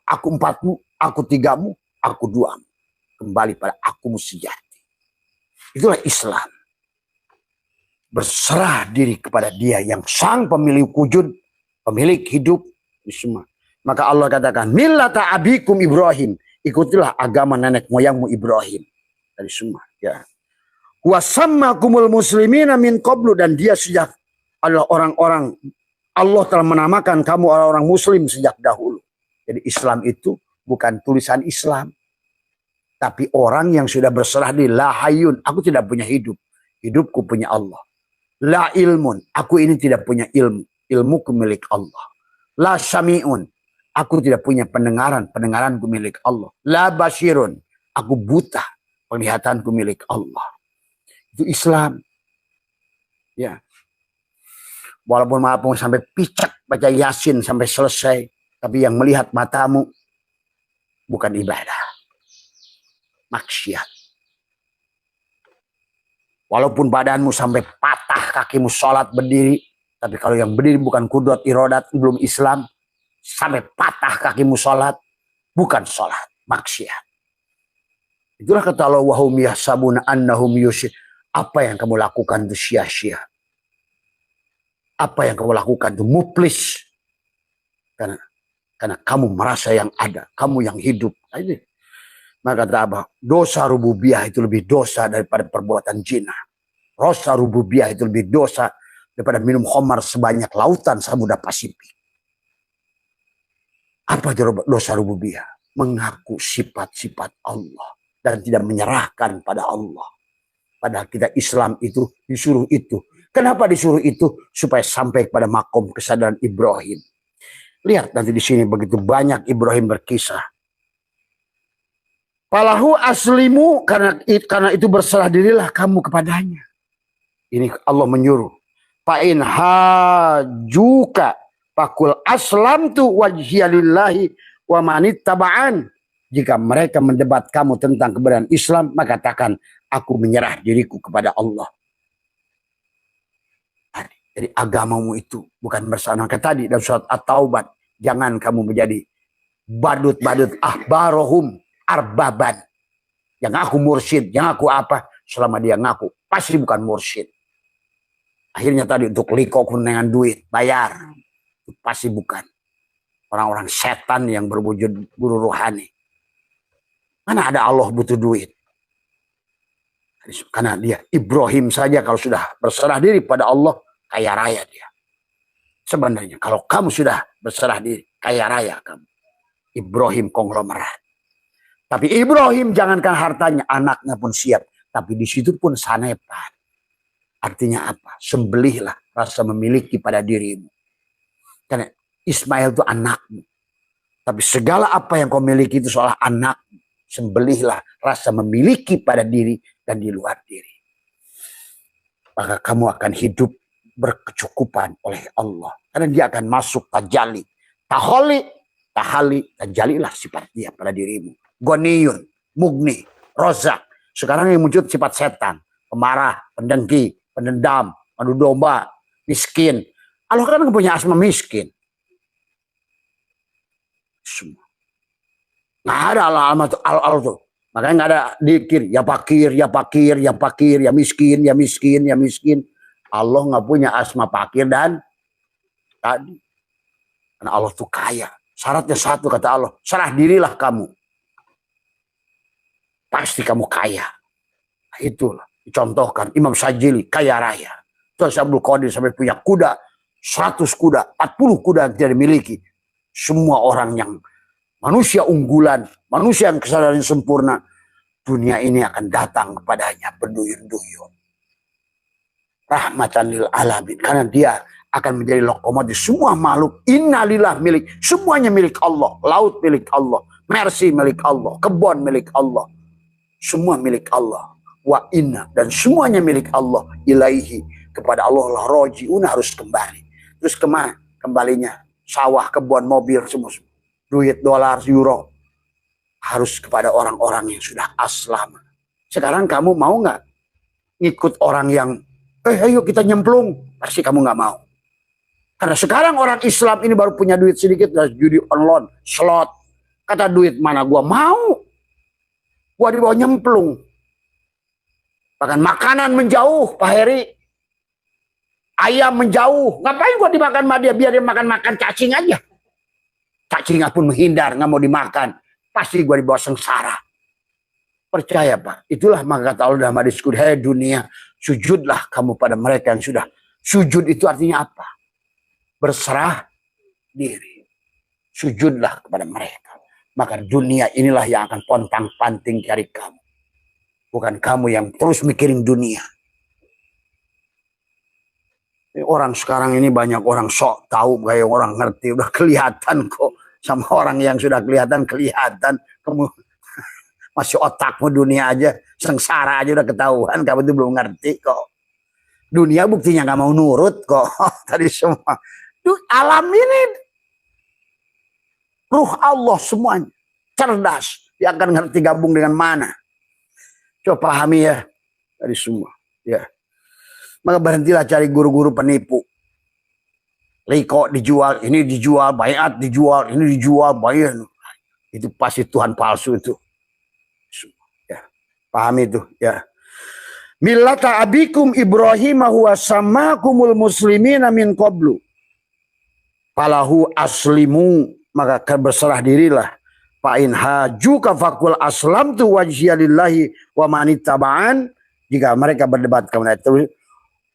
Aku 4-mu, aku 3-mu, aku 2-mu. Kembali pada aku sejati. Itulah Islam. Berserah diri kepada Dia yang sang pemilik wujud, pemilik hidup, semua. Maka Allah katakan, millata abikum Ibrahim. Ikutilah agama nenek moyangmu Ibrahim. Dari semua. Ya. Wasammakumul muslimina min qablu. Dan dia sejak adalah orang-orang, Allah telah menamakan kamu orang-orang muslim sejak dahulu. Jadi Islam itu bukan tulisan Islam. Tapi orang yang sudah berserah diri. La hayyun, aku tidak punya hidup. Hidupku punya Allah. La ilmun, aku ini tidak punya ilmu. Ilmuku milik Allah. La syami'un, aku tidak punya pendengaran. Pendengaranku milik Allah. La basirun, aku buta. Penglihatanku milik Allah. Itu Islam. Ya. Walaupun maafmu sampai picak baca Yasin sampai selesai. Tapi yang melihat matamu bukan ibadah. Maksiat. Walaupun badanmu sampai patah kakimu sholat berdiri. Tapi kalau yang berdiri bukan kudrat irodat, belum Islam. Sampai patah kakimu sholat. Bukan sholat. Maksiat. Itulah kata Allah. Wahum yahsabuna annahum yusyid. Apa yang kamu lakukan itu sia-sia. Apa yang kamu lakukan itu muflis. Karena kamu merasa yang ada. Kamu yang hidup. Maka kata apa? Dosa rububiyah itu lebih dosa daripada perbuatan zina. Dosa rububiyah itu lebih dosa daripada minum khamar sebanyak lautan Samudra Pasifik. Apa dosa rububiyah? Mengaku sifat-sifat Allah. Dan tidak menyerahkan pada Allah. Padahal kita Islam itu disuruh itu. Kenapa disuruh itu? Supaya sampai pada makom kesadaran Ibrahim. Lihat nanti di sini begitu banyak Ibrahim berkisah. Falahu aslimu, karena itu berserah dirilah kamu kepadanya. Ini Allah menyuruh. Fa'in hajuka fakul aslamtu wajhiyalillahi wa manittaba'an. Jika mereka mendebat kamu tentang kebenaran Islam, maka katakan aku menyerah diriku kepada Allah. Jadi agamamu itu bukan bersama tadi dalam surat At-Taubah. Jangan kamu menjadi badut-badut ahbarohum arbaban. Yang ngaku mursyid, yang ngaku apa. Selama dia ngaku, pasti bukan mursyid. Akhirnya tadi untuk likokun dengan duit, bayar. Itu pasti bukan. Orang-orang setan yang berwujud guru rohani. Mana ada Allah butuh duit. Karena dia Ibrahim saja kalau sudah berserah diri pada Allah, kaya raya dia. Sebenarnya kalau kamu sudah berserah diri, kaya raya kamu. Ibrahim konglomerat. Tapi Ibrahim jangankan hartanya, anaknya pun siap. Tapi di situ pun sanepan. Artinya apa? Sembelihlah rasa memiliki pada dirimu. Karena Ismail itu anakmu. Tapi segala apa yang kau miliki itu seolah anakmu. Sembelihlah rasa memiliki pada diri dan di luar diri. Maka kamu akan hidup berkecukupan oleh Allah. Karena dia akan masuk tajali. Tahali, tajalilah sifat dia pada dirimu. Goniyun, mugni, rozak. Sekarang yang muncul sifat setan. Pemarah, pendengki, pendendam, madu domba, miskin. Allah kan punya asma miskin. Semua. Nggak ada alamat al tuh. Makanya nggak ada dikir. Ya fakir, ya fakir, ya fakir, ya miskin, ya miskin, ya miskin. Allah nggak punya asma fakir dan tadi. Karena Allah tuh kaya. Syaratnya satu kata Allah. Serah dirilah kamu. pasti kamu kaya. Nah, itulah dicontohkan Imam Sajili kaya raya. Terus Abdul Qadir sampai punya kuda 100 kuda, 40 kuda yang tidak dimiliki. Semua orang yang manusia unggulan, manusia yang kesadaran sempurna, dunia ini akan datang kepadanya berduyun-duyun. Rahmatan lil alamin, karena dia akan menjadi lokomotif semua makhluk. Innalillah milik, semuanya milik Allah. Laut milik Allah, mercy milik Allah, kebun milik Allah, semua milik Allah. Wa inna, dan semuanya milik Allah. Ilaihi, kepada Allah lah roji'un, harus kembali. Terus kemana kembalinya? Sawah, kebun, mobil, semua. Duit, dolar, euro harus kepada orang-orang yang sudah aslam. Sekarang kamu mau nggak ngikut orang yang ayo kita nyemplung? Pasti kamu nggak mau. Karena sekarang orang Islam ini baru punya duit sedikit dari judi online, slot. Kata duit mana gua mau? Gua dibawa nyemplung. Bahkan makanan menjauh, Pak Heri. Ayam menjauh. Ngapain gua dimakan sama dia? Biar dia makan cacing aja. Cacingnya pun menghindar, nggak mau dimakan. Pasti gua dibawa sengsara. Percaya Pak. Itulah maka kata Allah dalam hadis qudsi, hai dunia, sujudlah kamu pada mereka yang sudah. Sujud itu artinya apa? Berserah diri. Sujudlah kepada mereka. Maka dunia inilah yang akan pontang-panting cari kamu. Bukan kamu yang terus mikirin dunia. Orang sekarang ini banyak orang sok tahu, kayak orang ngerti. Udah kelihatan kok. Sama orang yang sudah kelihatan. Kamu masih otakmu dunia aja. Sengsara aja udah ketahuan. Kamu itu belum ngerti kok. Dunia buktinya gak mau nurut kok. Tadi semua. Alam ini ruh Allah semuanya. Cerdas. Dia akan ngerti gabung dengan mana. Coba pahami ya. Tadi semua. Ya. Maka berhentilah cari guru-guru penipu. Riko dijual, ini dijual, bayat dijual, ini dijual, bayar. Itu pasti Tuhan palsu itu. Ya. Pahami itu. Ya. Millata abikum Ibrahim huwa samakumul muslimina min qablu. Falahu aslimu, maka berserah dirilah. Fa'in hajuka faqul aslamtu wajhiya lillahi wa manittaba'an. Jika mereka berdebat kepada itu,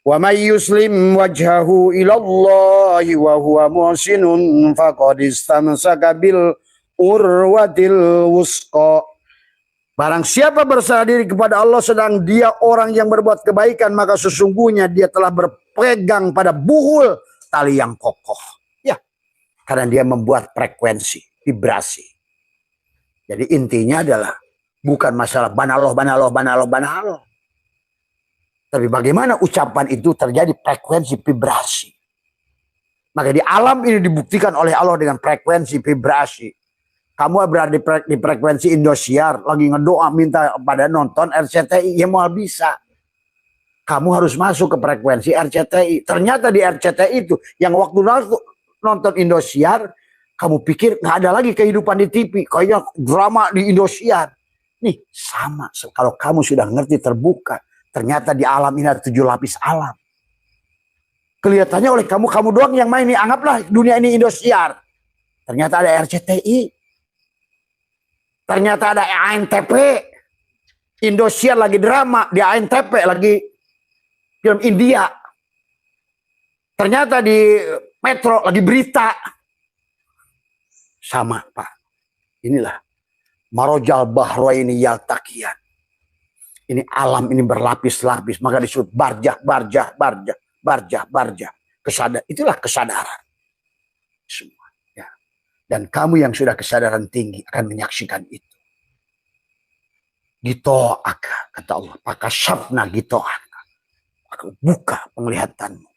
wa may yuslim wajhahu ilallahi wa huwa muhsinun faqad istamsaka bil urwatil wusqa. Barang siapa berserah diri kepada Allah sedang dia orang yang berbuat kebaikan, maka sesungguhnya dia telah berpegang pada buhul tali yang kokoh. Ya, karena dia membuat frekuensi, vibrasi. Jadi intinya adalah bukan masalah banaloh. Tapi bagaimana ucapan itu terjadi frekuensi vibrasi. Maka di alam ini dibuktikan oleh Allah dengan frekuensi vibrasi. Kamu berada di frekuensi Indosiar, lagi ngedoa minta pada nonton RCTI, ya mau bisa. Kamu harus masuk ke frekuensi RCTI. Ternyata di RCTI itu, yang waktu nonton Indosiar, kamu pikir nggak ada lagi kehidupan di TV, kayaknya drama di Indosiar. Nih sama, kalau kamu sudah ngerti terbuka, ternyata di alam ini ada 7 lapis alam. Kelihatannya oleh kamu doang yang main nih, anggaplah dunia ini Indosiar. Ternyata ada RCTI. Ternyata ada ANTP. Indosiar lagi drama, di ANTP lagi film India. Ternyata di Metro lagi berita. Sama Pak. Inilah marojal bahraini yaltaqiyan. Ini alam ini berlapis-lapis, maka disebut barjah. Itulah kesadaran. Semua. Ya. Dan kamu yang sudah kesadaran tinggi akan menyaksikan itu. Gito'aka, kata Allah. Maka syafna gito'aka. Maka buka penglihatanmu.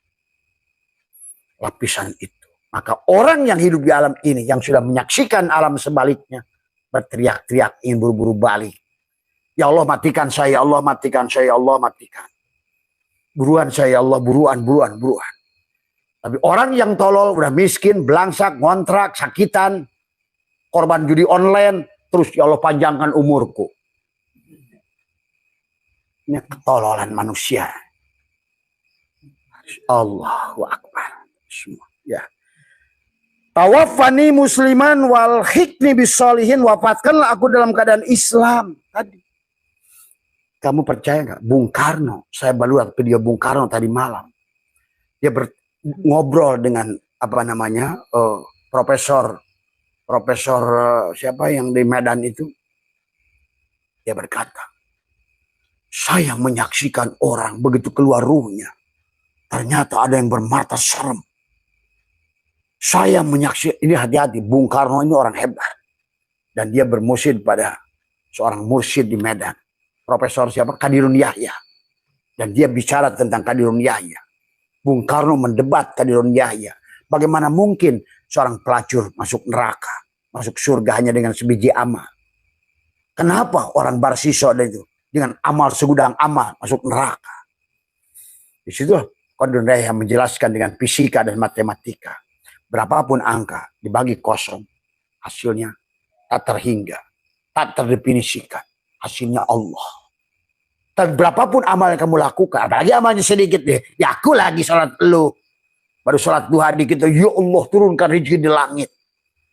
Lapisan itu. Maka orang yang hidup di alam ini, yang sudah menyaksikan alam sebaliknya, berteriak-teriak ingin buru-buru balik. Ya Allah matikan saya, Allah matikan saya, Allah matikan. Buruan saya, Allah buruan. Tapi orang yang tolol, udah miskin, belangsak, ngontrak, sakitan, korban judi online, terus ya Allah panjangkan umurku. Ini ketololan manusia. Allahu Akbar. Semua. Ya. Tawaffani musliman wal hikni bisolihin. Wafatkanlah aku dalam keadaan Islam. Tadi. Kamu percaya nggak? Bung Karno, saya baru lihat video Bung Karno tadi malam. Dia ngobrol dengan apa namanya profesor siapa yang di Medan itu. Dia berkata, saya menyaksikan orang begitu keluar ruhnya. Ternyata ada yang bermata serem. Saya menyaksikan, ini hati-hati, Bung Karno ini orang hebat. Dan dia bermursyid pada seorang mursyid di Medan. Profesor siapa? Kadirun Yahya. Dan dia bicara tentang Kadirun Yahya. Bung Karno mendebat Kadirun Yahya. Bagaimana mungkin seorang pelacur masuk neraka, masuk surga hanya dengan sebiji amal? Kenapa orang Barsiso itu dengan amal segudang amal masuk neraka? Di situ Kadirun Yahya menjelaskan dengan fisika dan matematika. Berapapun angka dibagi kosong, hasilnya tak terhingga, tak terdefinisikan. Hasilnya Allah. Dan berapapun amal yang kamu lakukan, apalagi amalnya sedikit deh, ya aku lagi sholat lu. Baru sholat duha dikit, ya Allah turunkan rezeki di langit.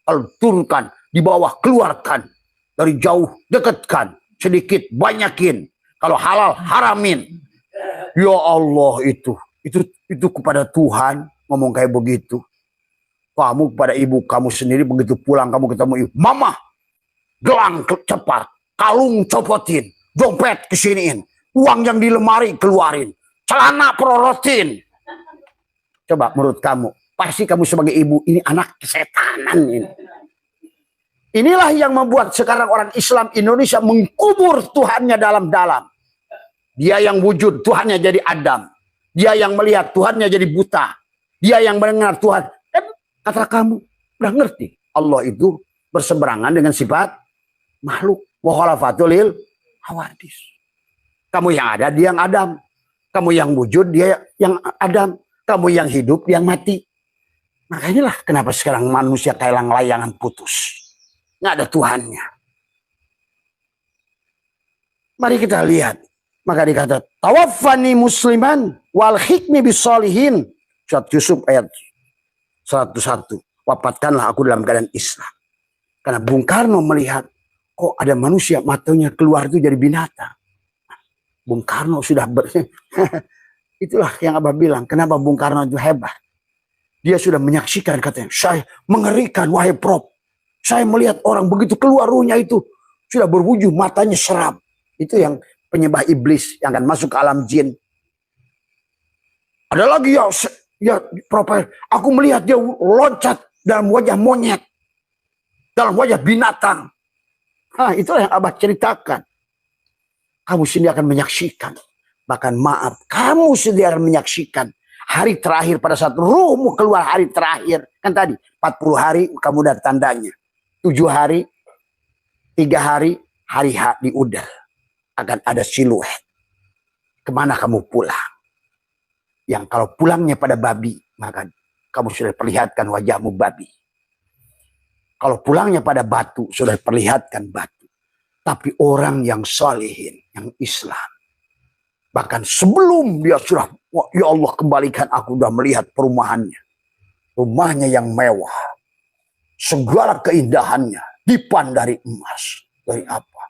Allah turunkan di bawah, keluarkan. Dari jauh, dekatkan. Sedikit, banyakin. Kalau halal, haramin. Ya Allah itu kepada Tuhan ngomong kayak begitu. Kamu kepada ibu kamu sendiri begitu pulang kamu ketemu ibu. Mama, gelang cepat, kalung copotin, dompet kesiniin, uang yang di lemari keluarin, celana prorotin. Coba menurut kamu, pasti kamu sebagai ibu ini anak kesetanan ini. Inilah yang membuat sekarang orang Islam Indonesia mengkubur Tuhannya dalam-dalam. Dia yang wujud, Tuhannya jadi Adam. Dia yang melihat, Tuhannya jadi buta. Dia yang mendengar, Tuhan. Kata kamu, udah ngerti. Allah itu berseberangan dengan sifat makhluk. Mukhalafatul hawadis. Kamu yang ada, dia yang Adam. Kamu yang wujud, dia yang Adam. Kamu yang hidup, dia yang mati. Makanya lah kenapa sekarang manusia kayak layangan putus. Nggak ada Tuhannya. Mari kita lihat. Maka dikata, tawaffani musliman wal hikmi bisolihin. Surat Yusuf ayat 101. Wafatkanlah aku dalam keadaan Islam. Karena Bung Karno melihat, kok ada manusia matanya keluar itu jadi binatang. Bung Karno sudah itulah yang Abah bilang, kenapa Bung Karno itu hebat. Dia sudah menyaksikan katanya, saya mengerikan wahai Prof. Saya melihat orang begitu keluar ruhnya itu sudah berwujud, matanya seram. Itu yang penyembah iblis yang akan masuk ke alam jin. Ada lagi ya Prof, aku melihat dia loncat dalam wajah monyet, dalam wajah binatang. Itulah yang Abah ceritakan. Kamu sendiri akan menyaksikan. Bahkan maaf, kamu sendiri akan menyaksikan hari terakhir pada saat ruhmu keluar hari terakhir. Kan tadi 40 hari kamu udah tandanya. 7 hari, 3 hari, hari H di udara. Akan ada siluet. Kemana kamu pulang? Yang kalau pulangnya pada babi, maka kamu sudah perlihatkan wajahmu babi. Kalau pulangnya pada batu, sudah perlihatkan batu. Tapi orang yang salihin, yang Islam, bahkan sebelum dia sudah, ya Allah kembalikan aku sudah melihat perumahannya. Rumahnya yang mewah. Segala keindahannya, dipan dari emas. Dari apa?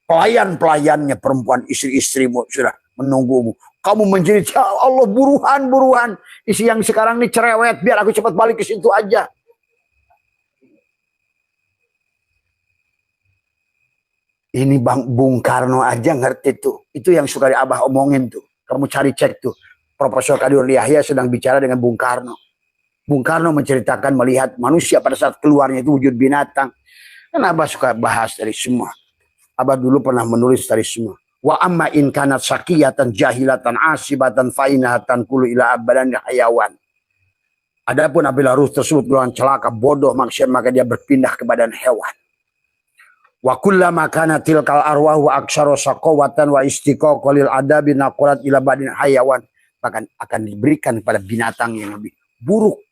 Pelayan-pelayannya, perempuan istri-istrimu sudah menunggumu. Kamu menjadi, ya Allah buruan. Isi yang sekarang ini cerewet, biar aku cepat balik ke situ aja. Ini Bung Karno aja ngerti tuh. Itu yang suka Abah omongin tuh. Kamu cari cek tuh. Profesor Kadirun Yahya sedang bicara dengan Bung Karno. Bung Karno menceritakan melihat manusia pada saat keluarnya itu wujud binatang. Kan Abah suka bahas dari semua. Abah dulu pernah menulis dari semua. Wa amma in kanat sakiyatan jahilatan asibatan fainatan kulu ila abadan hayawan. Adapun apabila ruh tersebut golongan celaka bodoh maksiat maka dia berpindah ke badan hewan. Wa kullama kana tilkal arwahu aksara saqawatan wa istiqaqalil adabi naqalat ila badin hayawan. Bahkan akan diberikan kepada binatang yang lebih buruk.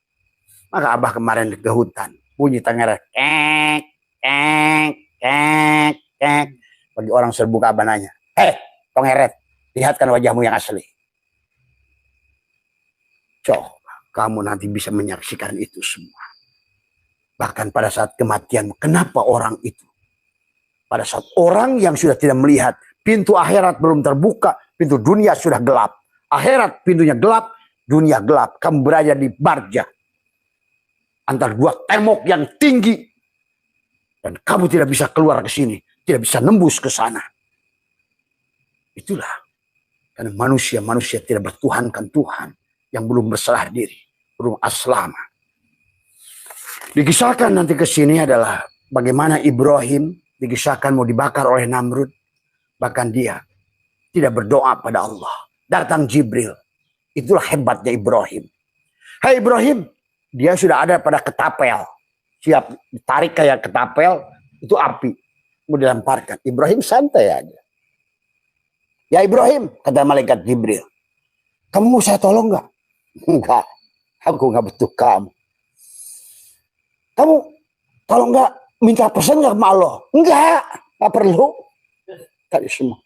Maka Abah kemarin ke hutan bunyi tengeret kek. Bagi orang serbuka Abah nanya, tongeret, lihatkan wajahmu yang asli. Coba kamu nanti bisa menyaksikan itu semua. Bahkan pada saat kematian, kenapa orang itu? Pada saat orang yang sudah tidak melihat Pintu akhirat belum terbuka, pintu dunia sudah gelap. Akhirat pintunya gelap, dunia gelap. Kamu berada di barja antara dua tembok yang tinggi. Dan kamu tidak bisa keluar ke sini, tidak bisa nembus ke sana. Itulah karena manusia tidak bertuhankan Tuhan yang belum berserah diri, belum aslama. Dikisahkan nanti ke sini adalah bagaimana Ibrahim dikisahkan mau dibakar oleh Namrud. Bahkan dia tidak berdoa pada Allah. Datang Jibril. Itulah hebatnya Ibrahim. Hai Ibrahim, dia sudah ada pada ketapel. Siap ditarik kayak ketapel, itu api. Mau dilemparkan. Ibrahim santai aja. Ya Ibrahim, kata malaikat Jibril. Kamu mau saya tolong nggak? Enggak, aku nggak butuh kamu. Kamu kalau nggak minta pesan nggak sama Allah? Enggak perlu. Tadi semua.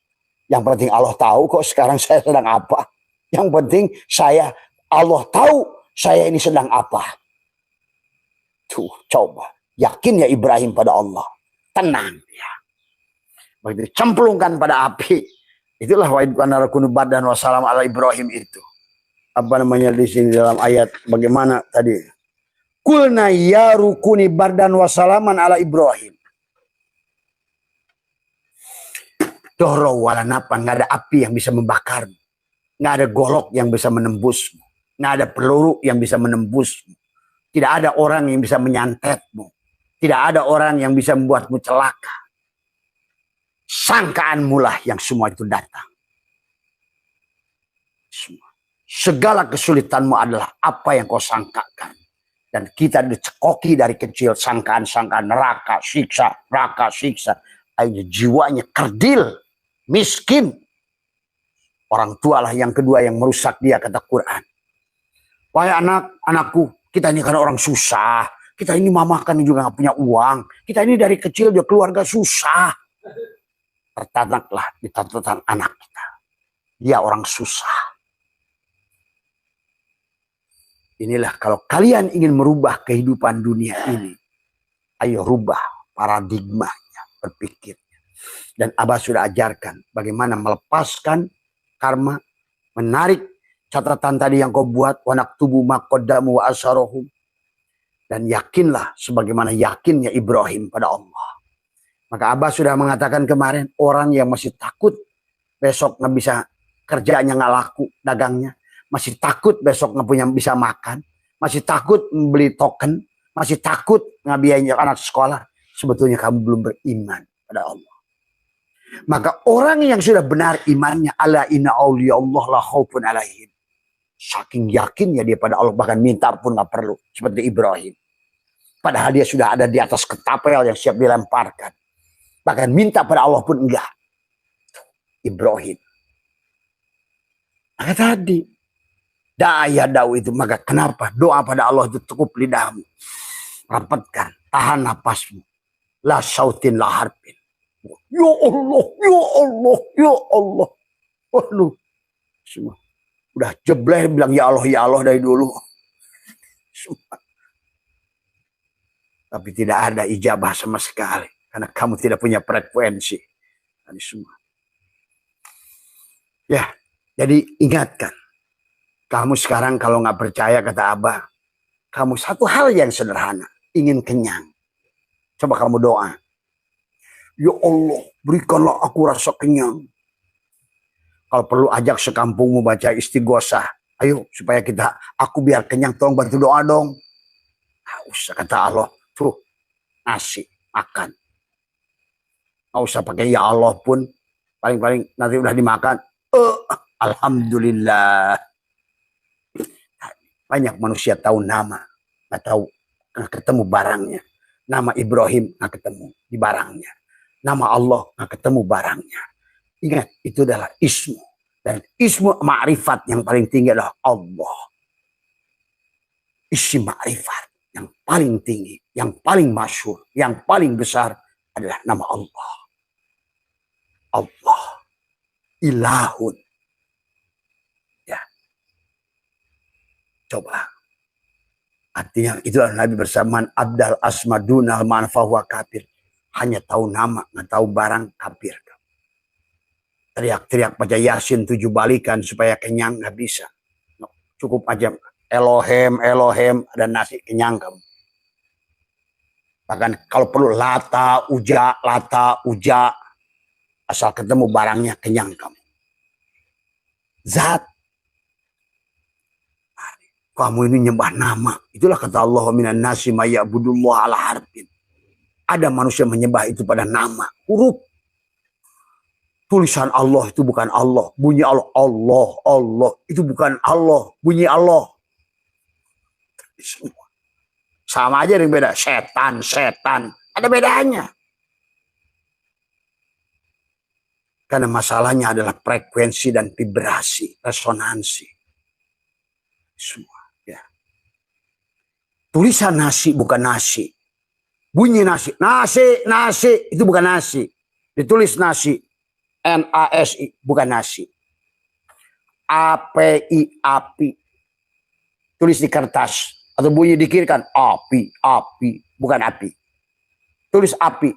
Yang penting Allah tahu kok sekarang saya sedang apa. Yang penting Allah tahu saya ini sedang apa. Tuh, coba. Yakin ya Ibrahim pada Allah. Tenang ya. Begitu cemplungkan pada api. Itulah wa idqana rakunu badan wassalam ala Ibrahim itu. Apa namanya di sini dalam ayat bagaimana tadi? Kulna ya rukuni bardan wassalaman ala Ibrahim. Dohro walanapan, nggak ada api yang bisa membakarmu. Nggak ada golok yang bisa menembusmu. Nggak ada peluru yang bisa menembusmu. Tidak ada orang yang bisa menyantetmu. Tidak ada orang yang bisa membuatmu celaka. Sangkaanmu lah yang semua itu datang. Segala kesulitanmu adalah apa yang kau sangkakan. Dan kita dicekoki dari kecil sangkaan-sangkaan neraka, siksa. Akhirnya jiwanya kerdil, miskin. Orang tua lah yang kedua yang merusak dia, kata Quran. Wahai anakku, kita ini karena orang susah. Kita ini mama kan juga gak punya uang. Kita ini dari kecil dia keluarga susah. Tertanamlah di catatan anak kita. Dia orang susah. Inilah kalau kalian ingin merubah kehidupan dunia ini. Ayo rubah paradigmanya, berpikirnya. Dan Abah sudah ajarkan bagaimana melepaskan karma. Menarik catatan tadi yang kau buat. Wanak tubuh makodamu wa asarohum. Dan yakinlah sebagaimana yakinnya Ibrahim pada Allah. Maka Abah sudah mengatakan kemarin, orang yang masih takut besok nggak bisa kerjanya nggak laku dagangnya, masih takut besok nggak punya bisa makan, masih takut membeli token, masih takut ngabiayain anak sekolah, sebetulnya kamu belum beriman pada Allah. Maka orang yang sudah benar imannya, ala inna awliya Allah la khaufun alaihim. Saking yakinnya dia pada Allah, bahkan minta pun nggak perlu, seperti Ibrahim. Padahal dia sudah ada di atas ketapel yang siap dilemparkan. Bahkan minta pada Allah pun enggak. Ibrahim. Maka tadi. Daya da'u itu. Maka kenapa doa pada Allah itu cukup lidahmu. Rapatkan. Tahan napasmu. La sautin la harpin. Ya Allah. Ya Allah. Ya Allah. Waduh. Semua. Udah jebleh bilang ya Allah dari dulu. Semua. Tapi tidak ada ijabah sama sekali. Karena kamu tidak punya frekuensi. Ini semua. Ya, jadi ingatkan. Kamu sekarang kalau nggak percaya kata Abah. Kamu satu hal yang sederhana. Ingin kenyang. Coba kamu doa. Ya Allah, berikanlah aku rasa kenyang. Kalau perlu ajak sekampungmu baca istighosah. Ayo supaya aku biar kenyang, tolong bantu doa dong. Nah, usah kata Allah. Tuh, nasi, makan. Nggak usah pakai ya Allah pun. Paling-paling nanti udah dimakan. Alhamdulillah. Banyak manusia tahu nama. Nggak tahu. Nggak ketemu barangnya. Nama Ibrahim nggak ketemu di barangnya. Nama Allah nggak ketemu barangnya. Ingat, itu adalah ismu. Dan ismu ma'rifat yang paling tinggi adalah Allah. Isim ma'rifat yang paling tinggi. Yang paling masyhur. Yang paling besar adalah nama Allah. Allah ilahun. Ya. Coba. Artinya itu adalah Nabi bersamaan abdal asmadunal manfahuwa kafir. Hanya tahu nama, nggak tahu barang kafir. teriak-teriak baca Yasin 7 balikan supaya kenyang, nggak bisa. Cukup aja Elohim, Elohim, ada nasi, kenyang kamu. Bahkan kalau perlu lata, uja, asal ketemu barangnya, kenyang kamu. Zat. Kamu ini nyembah nama. Itulah kata Allah, minan nasi mayya'budullah ala harfin. Ada manusia menyembah itu pada nama, huruf. Tulisan Allah itu bukan Allah. Bunyi Allah, Allah, Allah. Itu bukan Allah, bunyi Allah. Semua. Sama aja yang beda. Setan, setan. Ada bedanya. Karena masalahnya adalah frekuensi dan vibrasi, resonansi. Semua. Ya. Tulisan nasi bukan nasi. Bunyi nasi. Nasi, nasi. Itu bukan nasi. Ditulis nasi. NASI, bukan nasi. API, api. Tulis di kertas. Atau bunyi di kiri kan, api, api. Bukan api. Tulis api.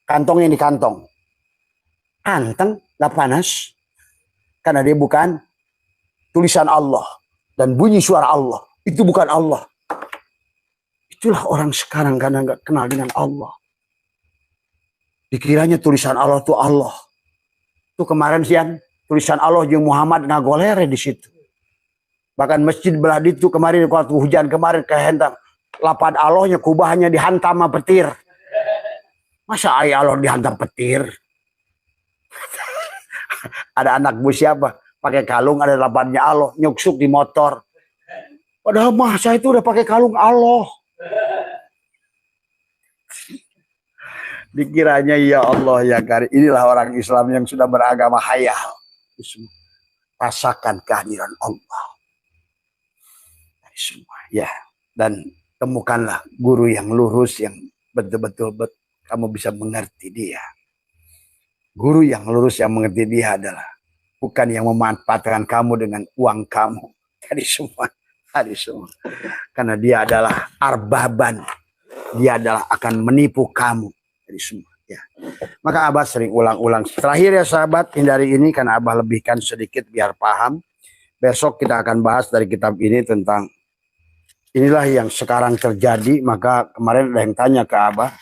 Kantongnya di kantong. Anteng, gak panas. Karena dia bukan tulisan Allah. Dan bunyi suara Allah. Itu bukan Allah. Itulah orang sekarang karena gak kenal dengan Allah. Dikiranya tulisan Allah itu Allah. Itu kemarin siang tulisan Allah jeung Muhammad ngagolere di situ. Bahkan masjid belah itu kemarin waktu hujan kemarin kehendak lapad Allahnya kubahnya dihantam sama petir. Masa ayah Allah dihantam petir? Ada anak bus siapa pakai kalung ada lapadnya Allah nyuksuk di motor. Padahal mah saya itu udah pakai kalung Allah. Dikiranya ya Allah ya Karim. Inilah orang Islam yang sudah beragama hayal. Rasakan kehadiran Allah. Semua ya. Dan temukanlah guru yang lurus yang betul-betul kamu bisa mengerti dia. Guru yang lurus yang mengerti dia adalah bukan yang memanfaatkan kamu dengan uang kamu. Tadi semua. Karena dia adalah arbaban. Dia adalah akan menipu kamu. Semua ya. Maka Abah sering ulang-ulang. Terakhir ya sahabat, hindari ini karena Abah lebihkan sedikit biar paham. Besok kita akan bahas dari kitab ini tentang inilah yang sekarang terjadi. Maka kemarin ada yang tanya ke Abah,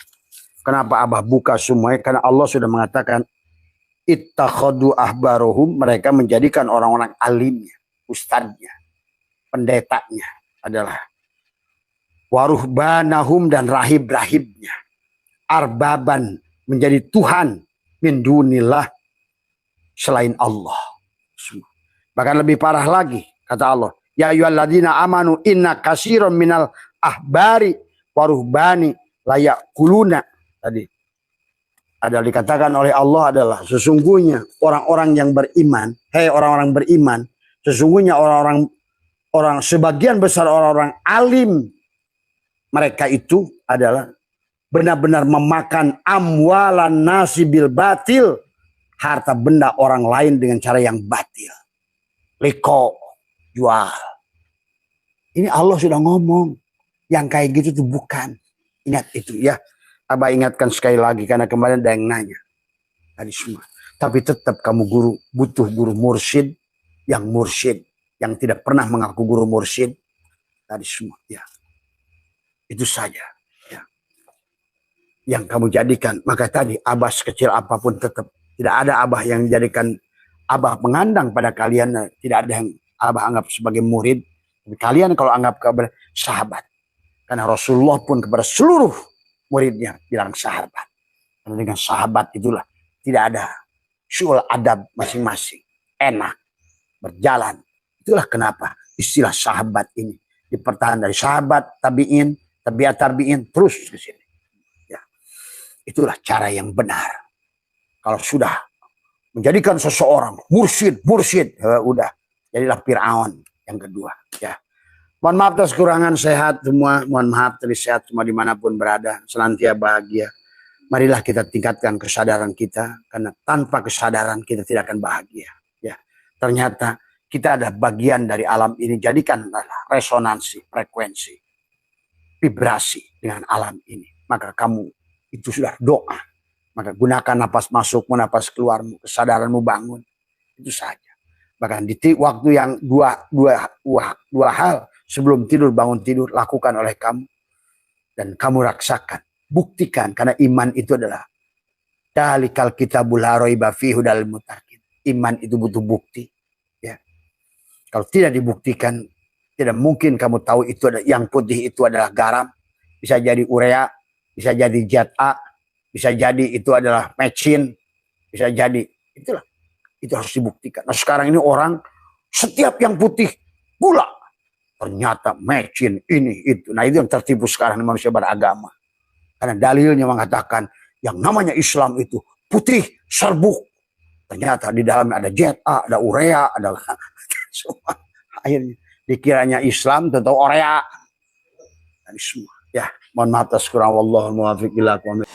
kenapa Abah buka semuanya? Karena Allah sudah mengatakan ittakhadu ahbarohum, mereka menjadikan orang-orang alimnya, ustadznya, pendetanya adalah waruhbanahum dan rahib-rahibnya. Arbaban menjadi Tuhan min dunillah selain Allah. Bahkan lebih parah lagi kata Allah, ya ayyuhalladzina amanu inna katsiran minal ahbari waruhbani layakuluna. Tadi ada dikatakan oleh Allah adalah sesungguhnya orang-orang yang beriman, orang-orang beriman, sesungguhnya orang sebagian besar orang-orang alim mereka itu adalah benar-benar memakan amwalan nasi bil batil, harta benda orang lain dengan cara yang batil. Liko, jual. Ini Allah sudah ngomong. Yang kayak gitu tuh bukan. Ingat itu ya. Abah ingatkan sekali lagi karena kemarin ada yang nanya. Tadi semua. Tapi tetap kamu guru butuh guru mursyid yang tidak pernah mengaku guru mursyid. Tadi semua ya. Itu saja. Yang kamu jadikan. Maka tadi Abah sekecil apapun tetap tidak ada Abah yang jadikan Abah mengandang pada kalian. Tidak ada yang Abah anggap sebagai murid. Tapi kalian kalau anggap kepada sahabat. Karena Rasulullah pun kepada seluruh muridnya bilang sahabat. Karena dengan sahabat itulah tidak ada syul adab masing-masing. Enak. Berjalan. Itulah kenapa istilah sahabat ini dipertahankan dari sahabat, tabi'in, tabi'at tabi'in terus ke sini. Itulah cara yang benar. Kalau sudah menjadikan seseorang mursyid, udah jadilah Fir'aun yang kedua. Ya, mohon maaf atas kekurangan sehat semua, mohon maaf terus sehat semua dimanapun berada, senantiasa bahagia. Marilah kita tingkatkan kesadaran kita, karena tanpa kesadaran kita tidak akan bahagia. Ya, ternyata kita ada bagian dari alam ini, jadikanlah resonansi, frekuensi, vibrasi dengan alam ini. Maka kamu itu sudah doa. Maka gunakan napas masukmu, napas keluarmu, kesadaranmu bangun. Itu saja. Bahkan di waktu yang dua hal sebelum tidur, bangun tidur, lakukan oleh kamu. Dan kamu raksakan. Buktikan. Karena iman itu adalah dalikal kitabul la raiba fihi hudal muttaqin. Iman itu butuh bukti. Ya. Kalau tidak dibuktikan, tidak mungkin kamu tahu itu ada, yang putih itu adalah garam. Bisa jadi urea, bisa jadi zat A, bisa jadi itu adalah mecin, bisa jadi. Itulah. Itu harus dibuktikan. Nah sekarang ini orang, setiap yang putih, gula. Ternyata mecin, ini, itu. Nah itu yang tertipu sekarang manusia beragama. Karena dalilnya mengatakan, yang namanya Islam itu putih, serbuk. Ternyata di dalamnya ada zat A, ada urea, ada semua. Akhirnya dikiranya Islam tentu urea. Dan semua. Ya, mohon maaf atas kurang, wallahul muwaffiq ila aqwamit.